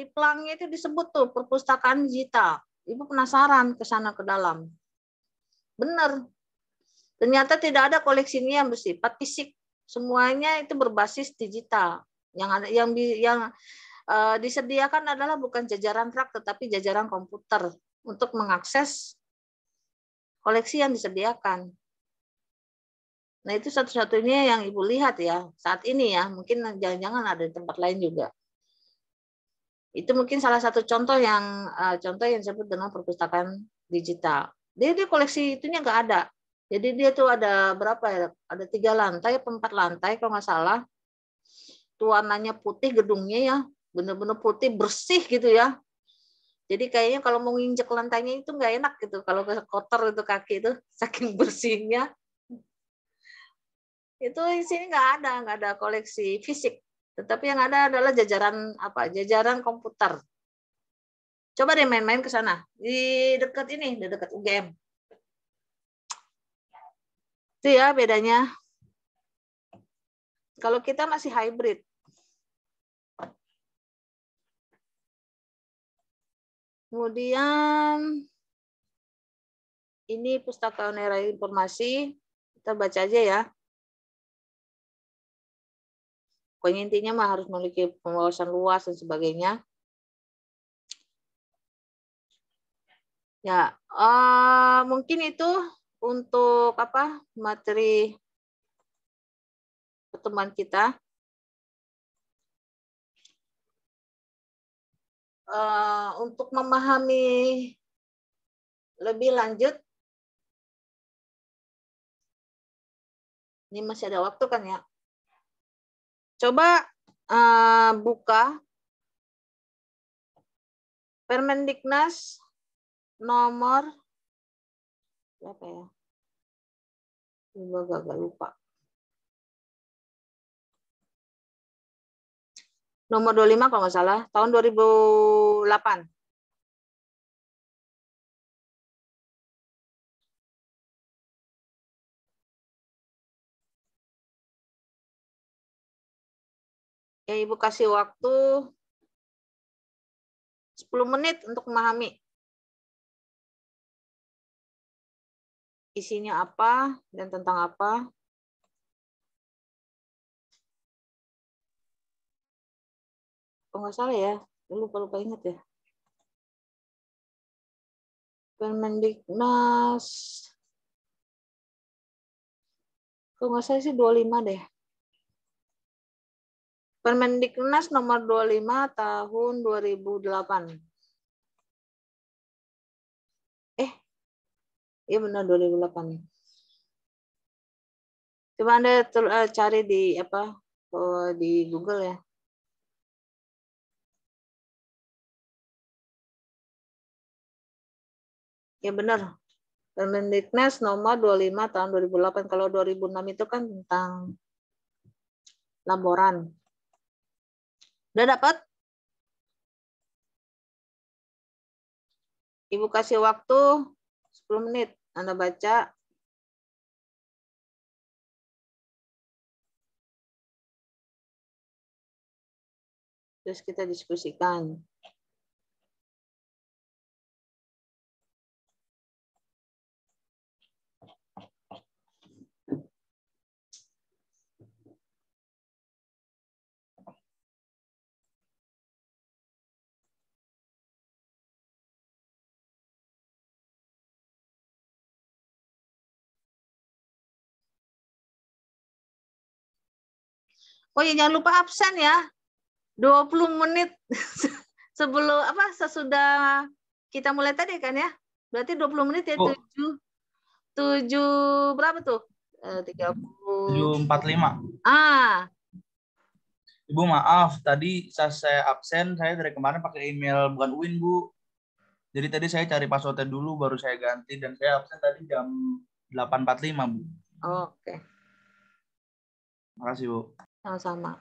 pelangnya itu disebut tuh perpustakaan digital. Ibu penasaran ke sana ke dalam. Benar. Ternyata tidak ada koleksinya yang bersifat fisik. Semuanya itu berbasis digital. Yang disediakan adalah bukan jajaran rak tetapi jajaran komputer untuk mengakses koleksi yang disediakan. Nah, itu satu-satunya yang Ibu lihat ya saat ini ya. Mungkin jangan-jangan ada di tempat lain juga. Itu mungkin salah satu contoh yang disebut dengan perpustakaan digital. Dia koleksi itunya nggak ada. Jadi dia tuh ada berapa ya? Ada 3 lantai, 4 lantai kalau nggak salah. Tuh warnanya putih gedungnya ya, bener-bener putih bersih gitu ya. Jadi kayaknya kalau mau nginjek lantainya itu nggak enak gitu. Kalau kotor itu kaki itu saking bersihnya. Itu di sini nggak ada koleksi fisik. Tetapi yang ada adalah jajaran komputer. Coba deh main-main ke sana. Di dekat UGM. Itu ya bedanya. Kalau kita masih hybrid. Kemudian ini Pustaka Onera Informasi. Kita baca aja ya. Pokoknya intinya mah harus memiliki wawasan luas dan sebagainya. Ya, mungkin itu untuk materi pertemuan kita. Untuk memahami lebih lanjut, ini masih ada waktu kan ya? Coba buka Permendiknas nomor berapa ya? Agak lupa. Nomor 25 kalau nggak salah, tahun 2008. Ya, Ibu kasih waktu 10 menit untuk memahami. Isinya apa dan tentang apa. Kalau nggak salah ya, lupa ingat ya. Permendiknas. Kalau nggak salah sih 25 deh. Permendiknas nomor 25 tahun 2008. Iya benar 2008. Coba Anda cari di di Google ya. Ya benar. Permendiknas nomor 25 tahun 2008. Kalau 2006 itu kan tentang laporan. Udah dapat? Ibu kasih waktu 10 menit. Anda baca. Terus kita diskusikan. Oh ya, jangan lupa absen ya. 20 menit sebelum sesudah kita mulai tadi kan ya. Berarti 20 menit ya, 7 berapa tuh? 30. 7.45. Ibu maaf, tadi saya absen, saya dari kemarin pakai email bukan UIN, Bu. Jadi tadi saya cari passwordnya dulu, baru saya ganti, dan saya absen tadi jam 8.45, Bu. Oke. Makasih, Bu. Sama-sama.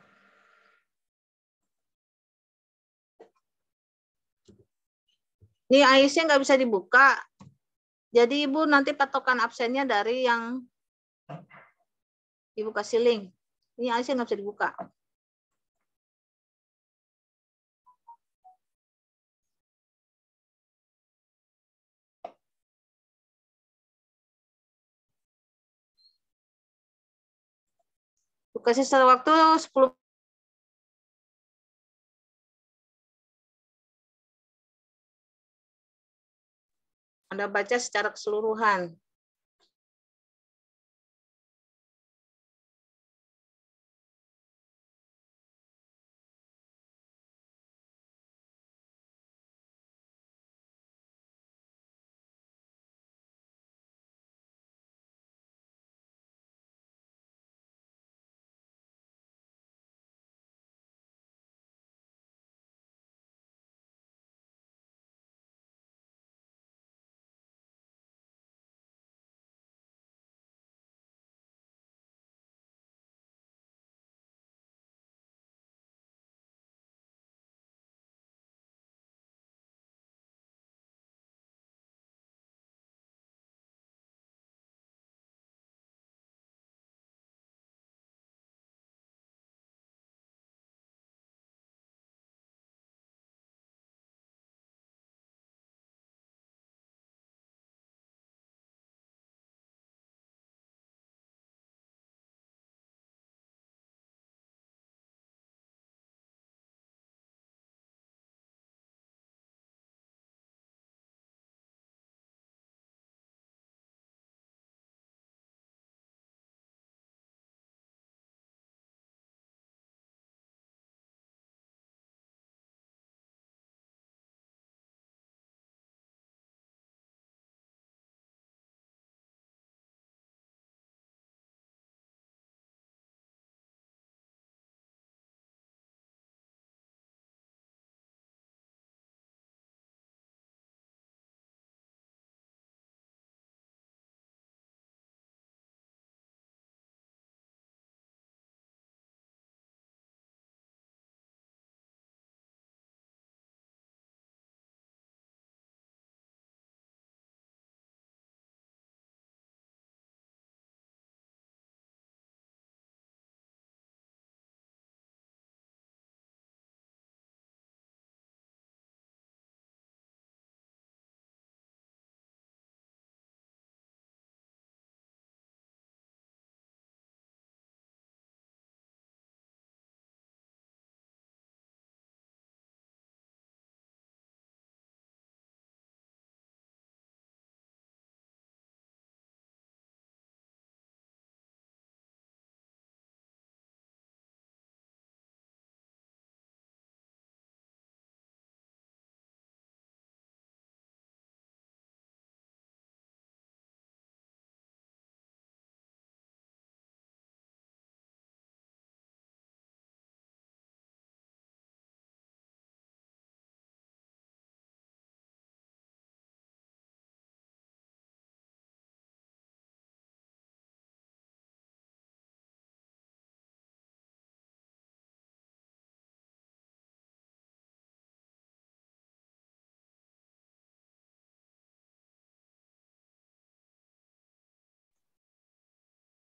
Ini AIS-nya nggak bisa dibuka. Jadi Ibu nanti patokan absennya dari yang Ibu kasih link. Ini AIS-nya nggak bisa dibuka. Kasih waktu 10. Anda baca secara keseluruhan.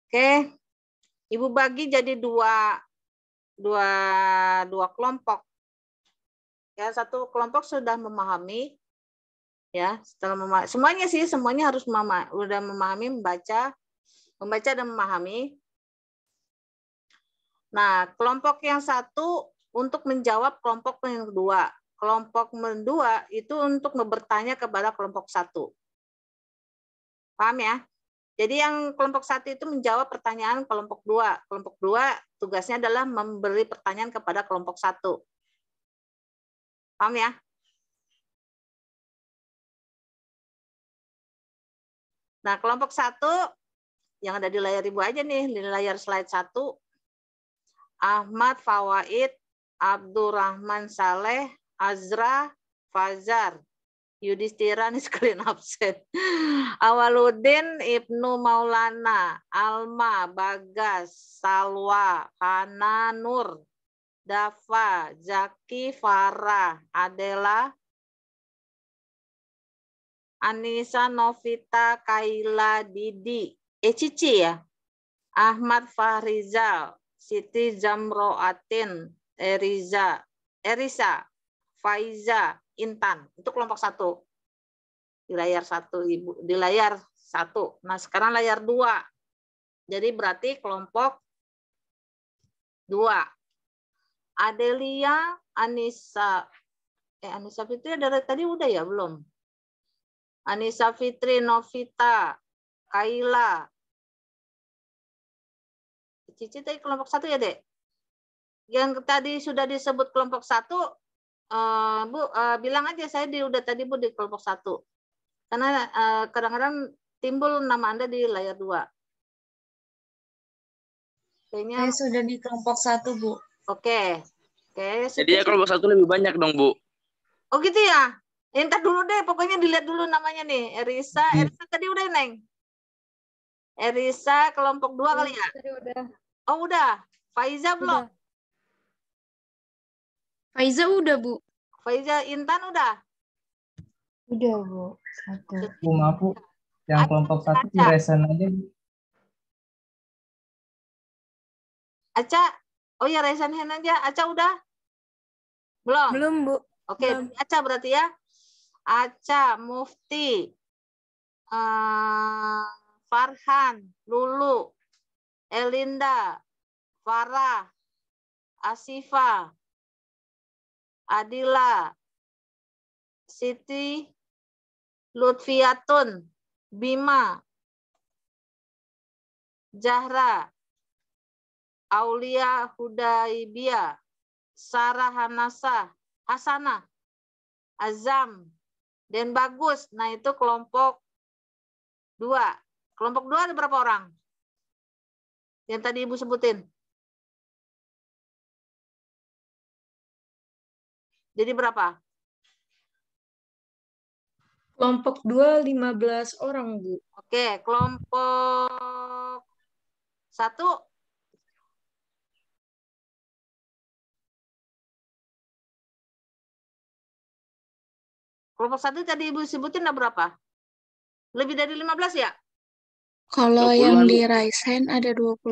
Oke, Ibu bagi jadi dua kelompok. Ya, satu kelompok sudah memahami, ya, setelah semuanya harus sudah memahami, membaca dan memahami. Nah, kelompok yang satu untuk menjawab kelompok yang kedua. Kelompok kedua itu untuk bertanya kepada kelompok satu. Paham ya? Jadi yang kelompok 1 itu menjawab pertanyaan kelompok 2. Kelompok 2 tugasnya adalah memberi pertanyaan kepada kelompok 1. Paham ya? Nah, kelompok 1 yang ada di layar Ibu aja nih, di layar slide 1. Ahmad Fawaid, Abdurrahman Saleh, Azra, Fazar. Yudhistira nih sekalian absen. Awaludin, Ibnu Maulana, Alma, Bagas, Salwa, Hana, Nur, Dafa, Zaki, Farah, Adela, Anissa, Novita, Kaila, Didi, Cici ya, Ahmad Fahrizal, Siti Zamroatin, Erisa, Faiza, Intan. Itu kelompok 1. Di layar 1 Ibu, di layar 1. Nah, sekarang layar 2. Jadi berarti kelompok 2. Adelia, Anissa Fitri dari tadi udah ya, belum? Anissa Fitri, Novita, Kaila. Cici tadi kelompok 1 ya, Dek? Yang tadi sudah disebut kelompok 1, Bu, bilang aja saya udah tadi Bu di kelompok 1. Karena kadang-kadang timbul nama Anda di layar 2. Kayaknya Saya sudah di kelompok 1, Bu. Oke. Jadi ya kelompok 1 lebih banyak dong, Bu. Oh gitu ya? Ntar dulu deh, pokoknya dilihat dulu namanya nih. Erisa tadi udah, Neng? Erisa kelompok 2 kali ya? Tadi udah. Oh udah. Faiza belum? Faiza udah, Bu. Faiza Intan udah? Udah, Bu. 1. Bu, maaf Bu. Yang kelompok 1 di resen aja Bu. Aca? Oh ya, resen hand aja. Aca udah? Belum? Belum, Bu. Oke, Belum. Aca berarti ya. Aca, Mufti, Farhan, Lulu, Elinda, Farah, Asifa, Adila, Siti, Lutfiatun, Bima, Zahra, Aulia Hudaibia, Sarah Hasanah, Azam, dan Bagus. Nah, itu kelompok 2. Kelompok 2 ada berapa orang? Yang tadi Ibu sebutin. Jadi berapa? Kelompok 2 15 orang, Bu. Oke, kelompok 1 kelompok 1 tadi Ibu sebutin ada berapa? Lebih dari 15 ya? Kalau yang di Raisen ada 21,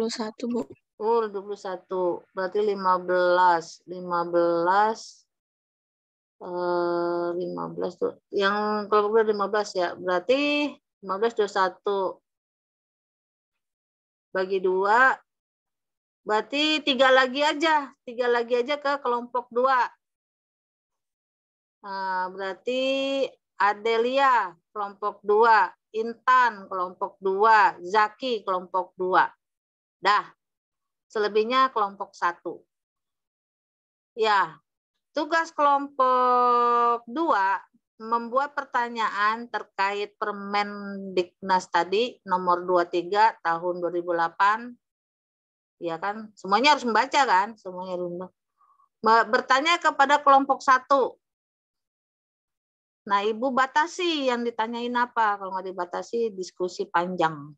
Bu. Oh, 21. Berarti 15 tuh. Yang kelompok 15 ya. Berarti 15 21 bagi 2. Berarti 3 lagi aja. 3 lagi aja ke kelompok 2. Nah, berarti Adelia kelompok 2, Intan kelompok 2, Zaki kelompok 2. Dah. Selebihnya kelompok 1. Ya. Tugas kelompok 2 membuat pertanyaan terkait Permendiknas tadi nomor 23 tahun 2008. Ya kan? Semuanya harus membaca kan? Semuanya harus bertanya kepada kelompok 1. Nah, Ibu batasi yang ditanyain apa. Kalau nggak dibatasi, diskusi panjang.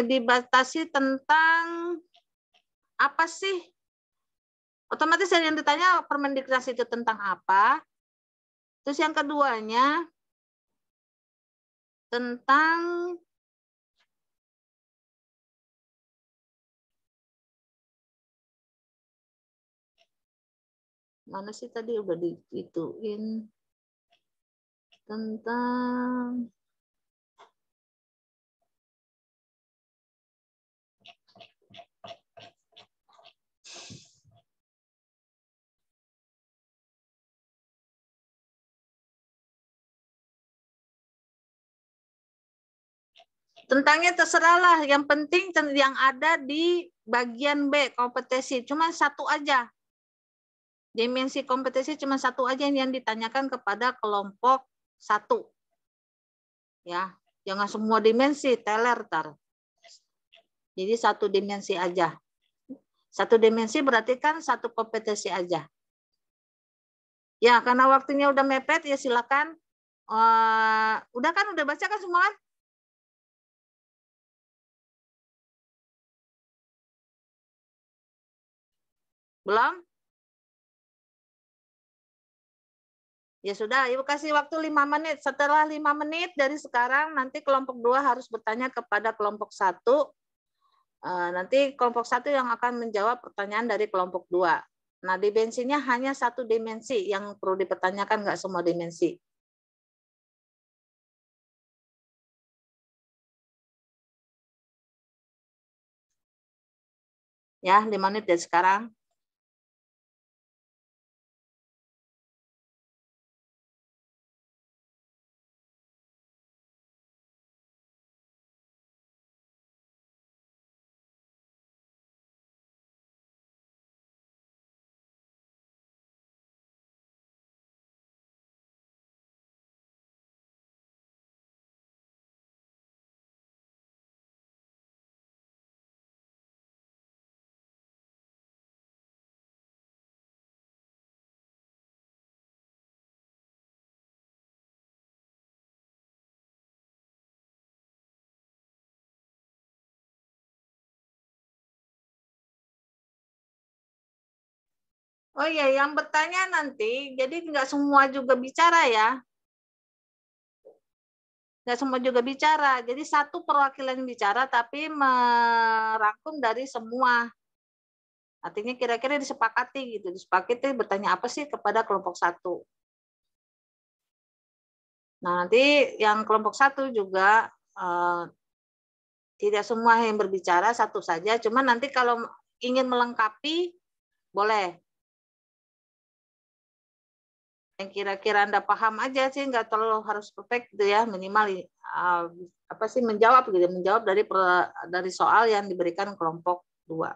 Dibatasi tentang apa sih? Otomatis yang ditanya Permendiknas itu tentang apa. Terus yang keduanya tentang mana sih tadi udah diituin tentang Tentangnya terserahlah, yang penting yang ada di bagian B, kompetensi, cuma satu aja. Dimensi kompetensi cuma satu aja yang ditanyakan kepada kelompok 1. Ya, jangan semua dimensi, teler tar. Jadi satu dimensi aja. Satu dimensi berarti kan satu kompetensi aja. Ya, karena waktunya udah mepet, ya silakan. Udah kan, udah baca kan semua kan? Belum? Ya sudah, Ibu kasih waktu 5 menit. Setelah 5 menit dari sekarang, nanti kelompok 2 harus bertanya kepada kelompok 1. Nanti kelompok 1 yang akan menjawab pertanyaan dari kelompok 2. Nah, dimensinya hanya satu dimensi yang perlu dipertanyakan, nggak semua dimensi. Ya, 5 menit dari sekarang. Oh iya, yang bertanya nanti, jadi nggak semua juga bicara ya. Nggak semua juga bicara. Jadi satu perwakilan bicara, tapi merangkum dari semua. Artinya kira-kira disepakati gitu. Disepakati bertanya apa sih kepada kelompok 1. Nah, nanti yang kelompok 1 juga tidak semua yang berbicara, satu saja. Cuma nanti kalau ingin melengkapi, boleh. Yang kira-kira Anda paham aja sih, nggak terlalu harus perfect gitu ya, minimal apa sih menjawab gitu, menjawab dari soal yang diberikan kelompok 2.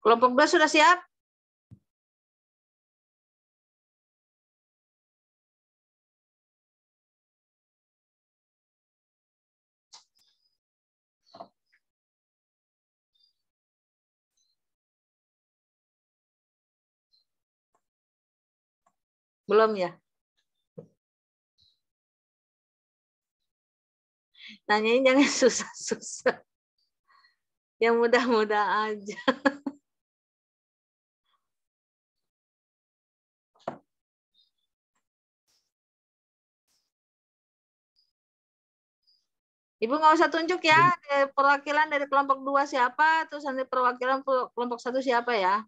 Kelompok 2 sudah siap? Belum ya? Nanyain jangan susah-susah. Yang mudah-mudah aja. Ibu nggak usah tunjuk ya, perwakilan dari kelompok 2 siapa, terus nanti perwakilan kelompok 1 siapa ya.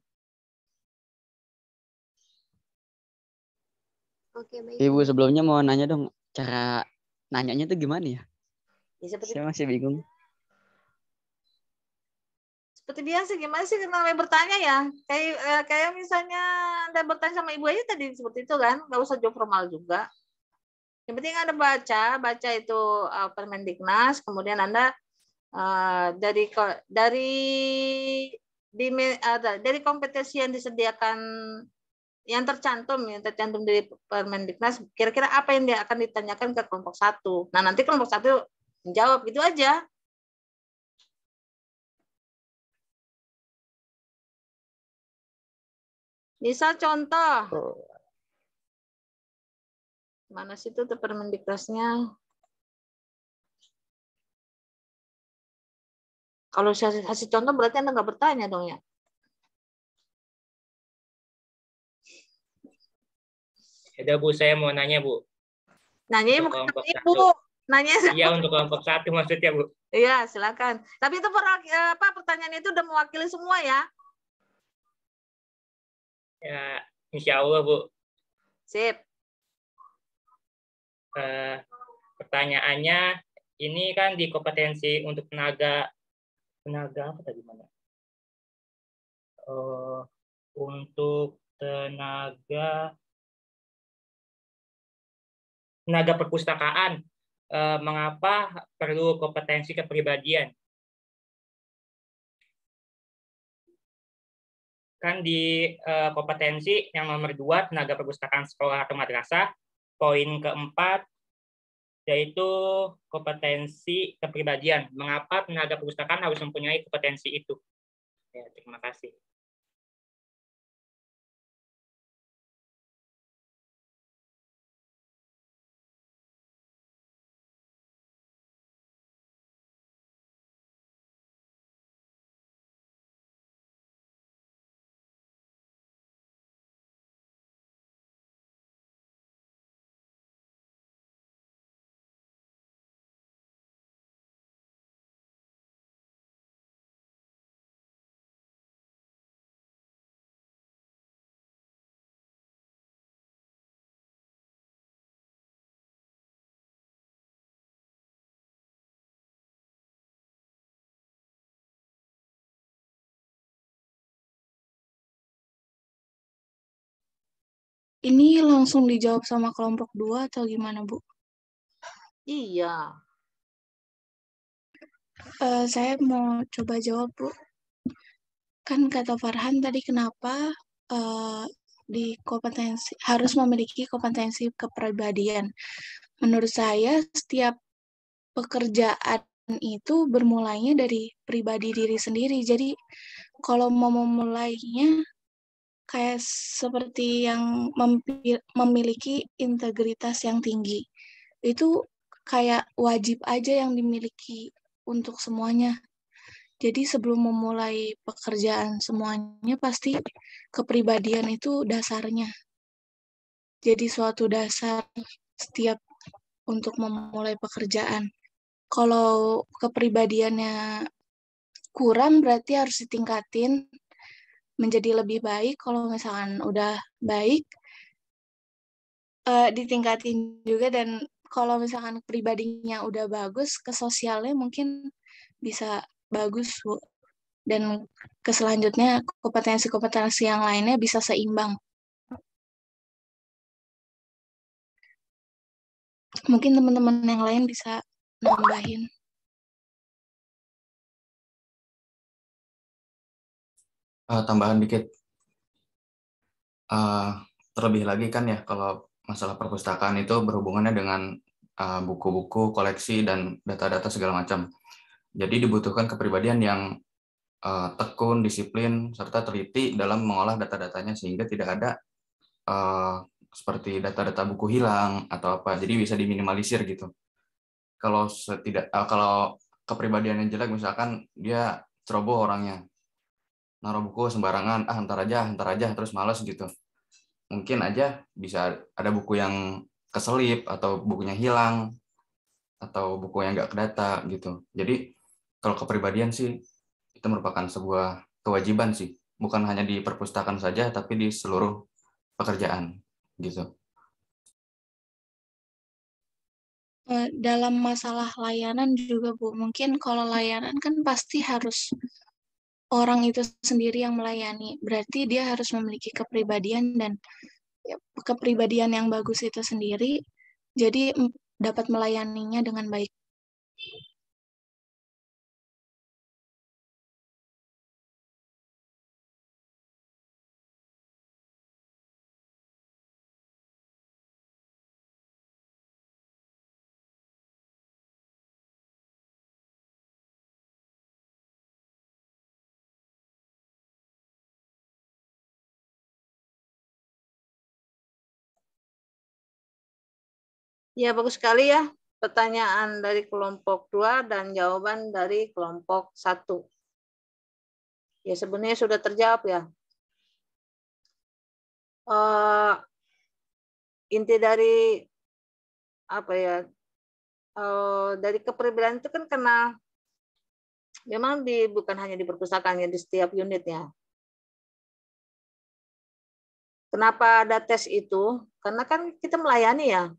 Oke, baik. Ibu sebelumnya mau nanya dong, cara nanyanya tuh gimana ya? Ya, seperti Saya masih bingung. Seperti biasa, gimana sih namanya bertanya ya? Kayak misalnya Anda bertanya sama Ibu aja tadi seperti itu kan, nggak usah jawab formal juga. Yang penting Anda baca itu Permendiknas, kemudian Anda dari kompetensi yang disediakan yang tercantum dari Permendiknas, kira-kira apa yang dia akan ditanyakan ke kelompok 1. Nah, nanti kelompok 1 menjawab, gitu aja. Misal contoh. Mana sih itu Permendiknasnya? Kalau saya kasih contoh berarti Anda nggak bertanya dong ya. Ada Bu, saya mau nanya Bu. Nanya untuk bukan kelompok Ibu. 1. Nanya Iya, untuk kelompok 1 maksudnya Bu. Iya, silakan. Tapi itu pertanyaan itu udah mewakili semua ya. Ya, insya Allah Bu. Sip. Pertanyaannya ini kan di kompetensi untuk tenaga apa tadi mana? Untuk tenaga perpustakaan, mengapa perlu kompetensi kepribadian? Kan di kompetensi yang nomor 2 tenaga perpustakaan sekolah atau madrasah, poin keempat yaitu kompetensi kepribadian. Mengapa tenaga perpustakaan harus mempunyai kompetensi itu? Ya, terima kasih. Ini langsung dijawab sama kelompok 2 atau gimana, Bu? Iya. Saya mau coba jawab, Bu. Kan kata Farhan tadi kenapa di kompetensi harus memiliki kompetensi kepribadian. Menurut saya setiap pekerjaan itu bermulainya dari pribadi diri sendiri. Jadi kalau mau memulainya kayak seperti yang memiliki integritas yang tinggi. Itu kayak wajib aja yang dimiliki untuk semuanya. Jadi sebelum memulai pekerjaan semuanya pasti kepribadian itu dasarnya. Jadi suatu dasar setiap untuk memulai pekerjaan. Kalau kepribadiannya kurang berarti harus ditingkatin menjadi lebih baik. Kalau misalkan udah baik, ditingkatin juga. Dan kalau misalkan pribadinya udah bagus, ke sosialnya mungkin bisa bagus, Bu. Dan ke selanjutnya kompetensi-kompetensi yang lainnya bisa seimbang. Mungkin teman-teman yang lain bisa nambahin. Tambahan dikit. Terlebih lagi kan ya kalau masalah perpustakaan itu berhubungannya dengan buku-buku, koleksi, dan data-data segala macam. Jadi dibutuhkan kepribadian yang tekun, disiplin, serta teliti dalam mengolah data-datanya sehingga tidak ada seperti data-data buku hilang atau apa. Jadi bisa diminimalisir gitu. Kalau kepribadiannya jelek, misalkan dia ceroboh orangnya, naruh buku sembarangan, antar aja, terus malas gitu. Mungkin aja bisa ada buku yang keselip atau bukunya hilang atau buku yang nggak kedata gitu. Jadi kalau kepribadian sih itu merupakan sebuah kewajiban sih, bukan hanya di perpustakaan saja tapi di seluruh pekerjaan gitu. Dalam masalah layanan juga Bu, mungkin kalau layanan kan pasti harus orang itu sendiri yang melayani, berarti dia harus memiliki kepribadian dan kepribadian yang bagus itu sendiri, jadi dapat melayaninya dengan baik. Ya, bagus sekali ya pertanyaan dari kelompok 2 dan jawaban dari kelompok 1. Ya, sebenarnya sudah terjawab ya. Inti dari apa ya? Dari kepribadian itu kan karena memang bukan hanya di perpustakaan ya, di setiap unitnya. Kenapa ada tes itu? Karena kan kita melayani ya.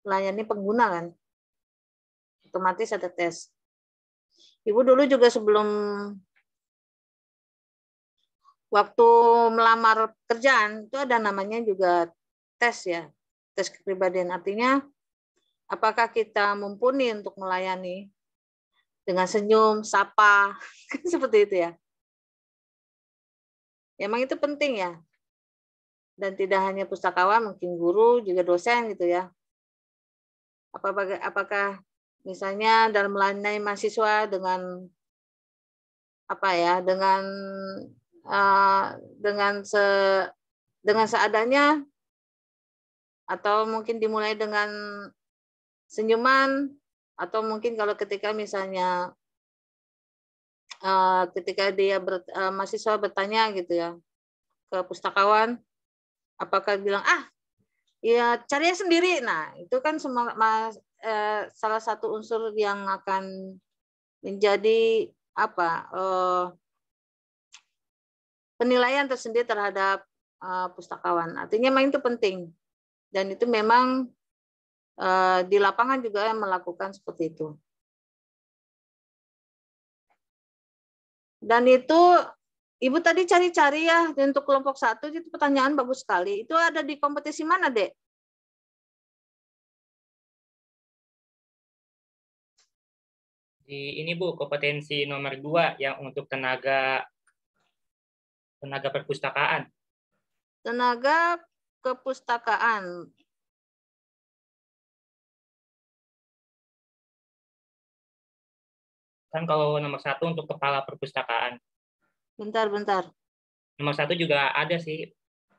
Melayani pengguna kan. Otomatis ada tes. Ibu dulu juga sebelum waktu melamar kerjaan itu ada namanya juga tes ya. Tes kepribadian, artinya apakah kita mumpuni untuk melayani dengan senyum, sapa, seperti itu ya. Emang itu penting ya. Dan tidak hanya pustakawan, mungkin guru, juga dosen gitu ya. Apakah misalnya dalam melayani mahasiswa dengan apa ya, dengan seadanya, atau mungkin dimulai dengan senyuman, atau mungkin kalau ketika misalnya ketika dia mahasiswa bertanya gitu ya ke pustakawan, apakah bilang ya cari sendiri. Nah, itu kan salah satu unsur yang akan menjadi penilaian tersendiri terhadap pustakawan. Artinya memang itu penting, dan itu memang di lapangan juga melakukan seperti itu. Dan itu Ibu tadi cari-cari ya untuk kelompok 1, itu pertanyaan bagus sekali. Itu ada di kompetisi mana, Dek? Di ini Bu, kompetensi nomor 2 yang untuk tenaga perpustakaan. Tenaga kepustakaan. Kan kalau nomor 1 untuk kepala perpustakaan. Bentar. Nomor 1 juga ada sih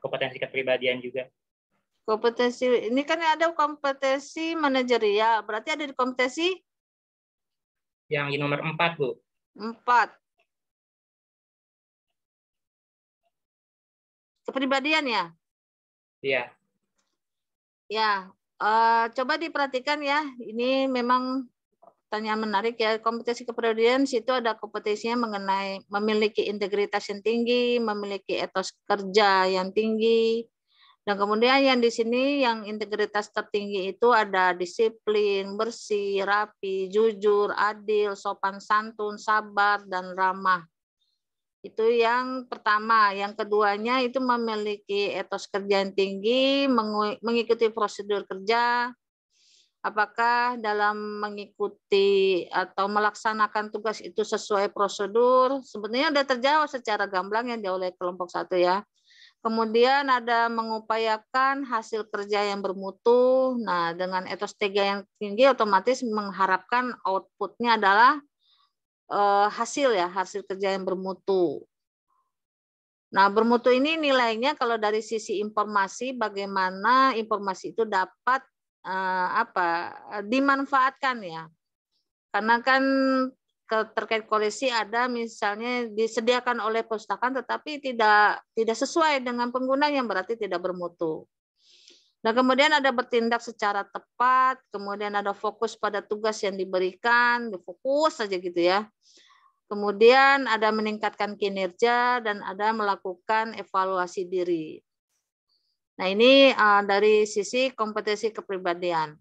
kompetensi kepribadian juga. Kompetensi ini kan ada kompetensi manajerial, berarti ada di kompetensi yang di nomor 4, Bu. 4. Kepribadian ya? Iya. Ya, coba diperhatikan ya. Ini memang pertanyaan menarik ya. Kompetensi kepribadian situ ada kompetensinya mengenai memiliki integritas yang tinggi, memiliki etos kerja yang tinggi, dan kemudian yang di sini yang integritas tertinggi itu ada disiplin, bersih, rapi, jujur, adil, sopan santun, sabar, dan ramah. Itu yang pertama. Yang keduanya itu memiliki etos kerja yang tinggi, mengikuti prosedur kerja, apakah dalam mengikuti atau melaksanakan tugas itu sesuai prosedur? Sebenarnya sudah terjawab secara gamblang ya oleh kelompok 1 ya. Kemudian ada mengupayakan hasil kerja yang bermutu. Nah, dengan etos tega yang tinggi otomatis mengharapkan outputnya adalah hasil ya, hasil kerja yang bermutu. Nah, bermutu ini nilainya kalau dari sisi informasi, bagaimana informasi itu dapat dimanfaatkan ya. Karena kan terkait koleksi ada misalnya disediakan oleh perpustakaan tetapi tidak sesuai dengan pengguna yang berarti tidak bermutu. Nah, kemudian ada bertindak secara tepat, kemudian ada fokus pada tugas yang diberikan, fokus saja gitu ya. Kemudian ada meningkatkan kinerja dan ada melakukan evaluasi diri. Nah, ini dari sisi kompetensi kepribadian.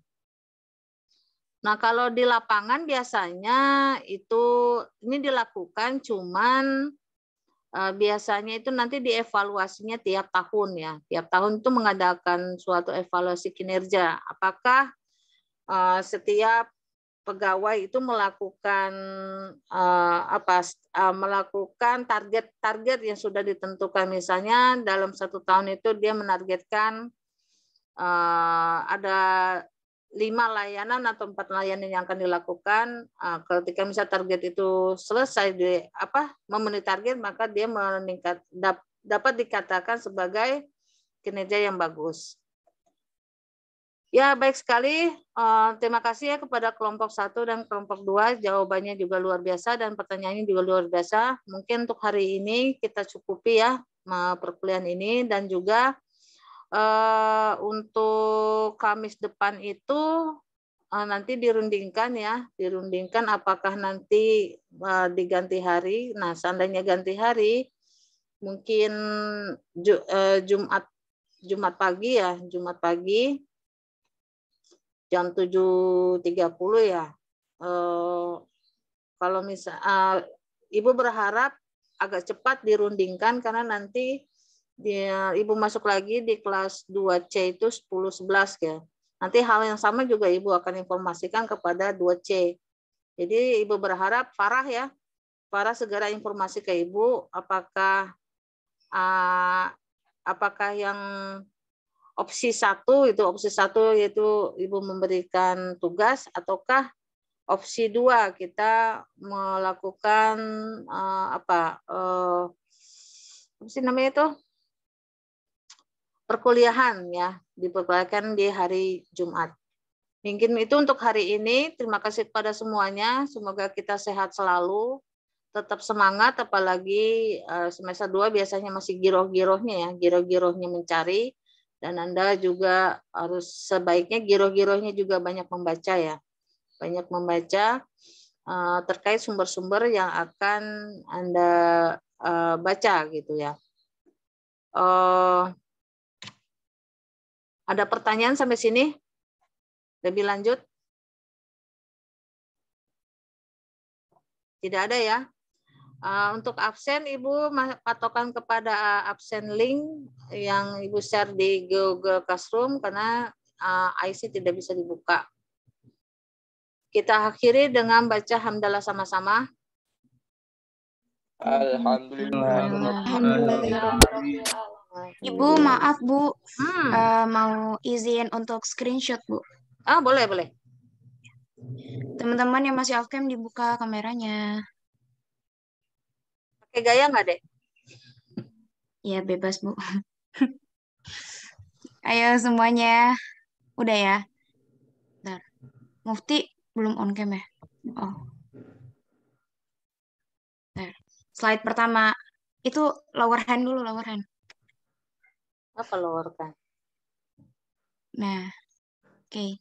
Nah, kalau di lapangan biasanya ini dilakukan cuman biasanya itu nanti dievaluasinya tiap tahun ya. Tiap tahun itu mengadakan suatu evaluasi kinerja. Apakah setiap pegawai itu melakukan melakukan target-target yang sudah ditentukan, misalnya dalam 1 tahun itu dia menargetkan ada 5 layanan atau 4 layanan yang akan dilakukan. Ketika misal target itu selesai memenuhi target, maka dia dapat dikatakan sebagai kinerja yang bagus. Ya, baik sekali. Terima kasih ya kepada kelompok 1 dan kelompok 2. Jawabannya juga luar biasa dan pertanyaannya juga luar biasa. Mungkin untuk hari ini kita cukupi ya perkuliahan ini, dan juga untuk Kamis depan itu nanti dirundingkan ya, apakah nanti diganti hari. Nah, seandainya ganti hari, mungkin Jumat pagi ya, Jumat pagi jam 7.30 ya. Kalau misal Ibu berharap agak cepat dirundingkan karena nanti Ibu masuk lagi di kelas 2C itu 10-11 ya. Nanti hal yang sama juga Ibu akan informasikan kepada 2C. Jadi Ibu berharap Farah segera informasi ke Ibu apakah yang opsi 1 yaitu Ibu memberikan tugas, ataukah opsi 2 kita melakukan apa sih namanya itu, perkuliahan ya, diperkuliakan di hari Jumat. Mungkin itu untuk hari ini. Terima kasih kepada semuanya. Semoga kita sehat selalu, tetap semangat, apalagi semester 2 biasanya masih giroh-girohnya mencari. Dan Anda juga harus sebaiknya giroh-girohnya juga banyak membaca ya. Banyak membaca terkait sumber-sumber yang akan Anda baca gitu ya. Ada pertanyaan sampai sini? Lebih lanjut? Tidak ada ya? Untuk absen, Ibu patokan kepada absen link yang Ibu share di Google Classroom karena IC tidak bisa dibuka. Kita akhiri dengan baca hamdalah sama-sama. Alhamdulillah. Ibu, maaf Bu, mau izin untuk screenshot Bu. Boleh. Teman-teman yang masih off-cam dibuka kameranya. Pakai gaya nggak, Dek? Ya, bebas, Bu. Ayo semuanya. Udah ya? Bentar. Mufti belum on-cam ya? Oh. Bentar. Slide pertama. Itu lower hand dulu, lower hand. Apa lower hand? Nah, oke.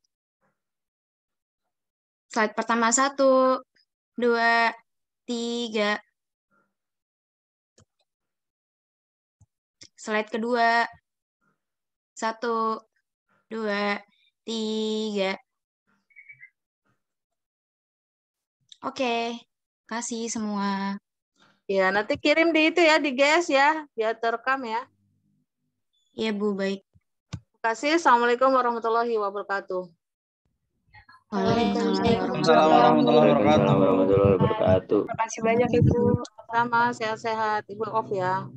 Slide pertama 1, 2, 3. Slide kedua 1, 2, 3. Oke, kasih semua. Ya, nanti kirim di itu ya, di GS ya, biar terekam ya. Iya Bu, baik. Terima kasih. Assalamualaikum warahmatullahi wabarakatuh. Waalaikumsalam warahmatullahi wabarakatuh. warahmatullahi wabarakatuh. Terima kasih banyak Ibu. Sama sehat-sehat. Ibu off ya.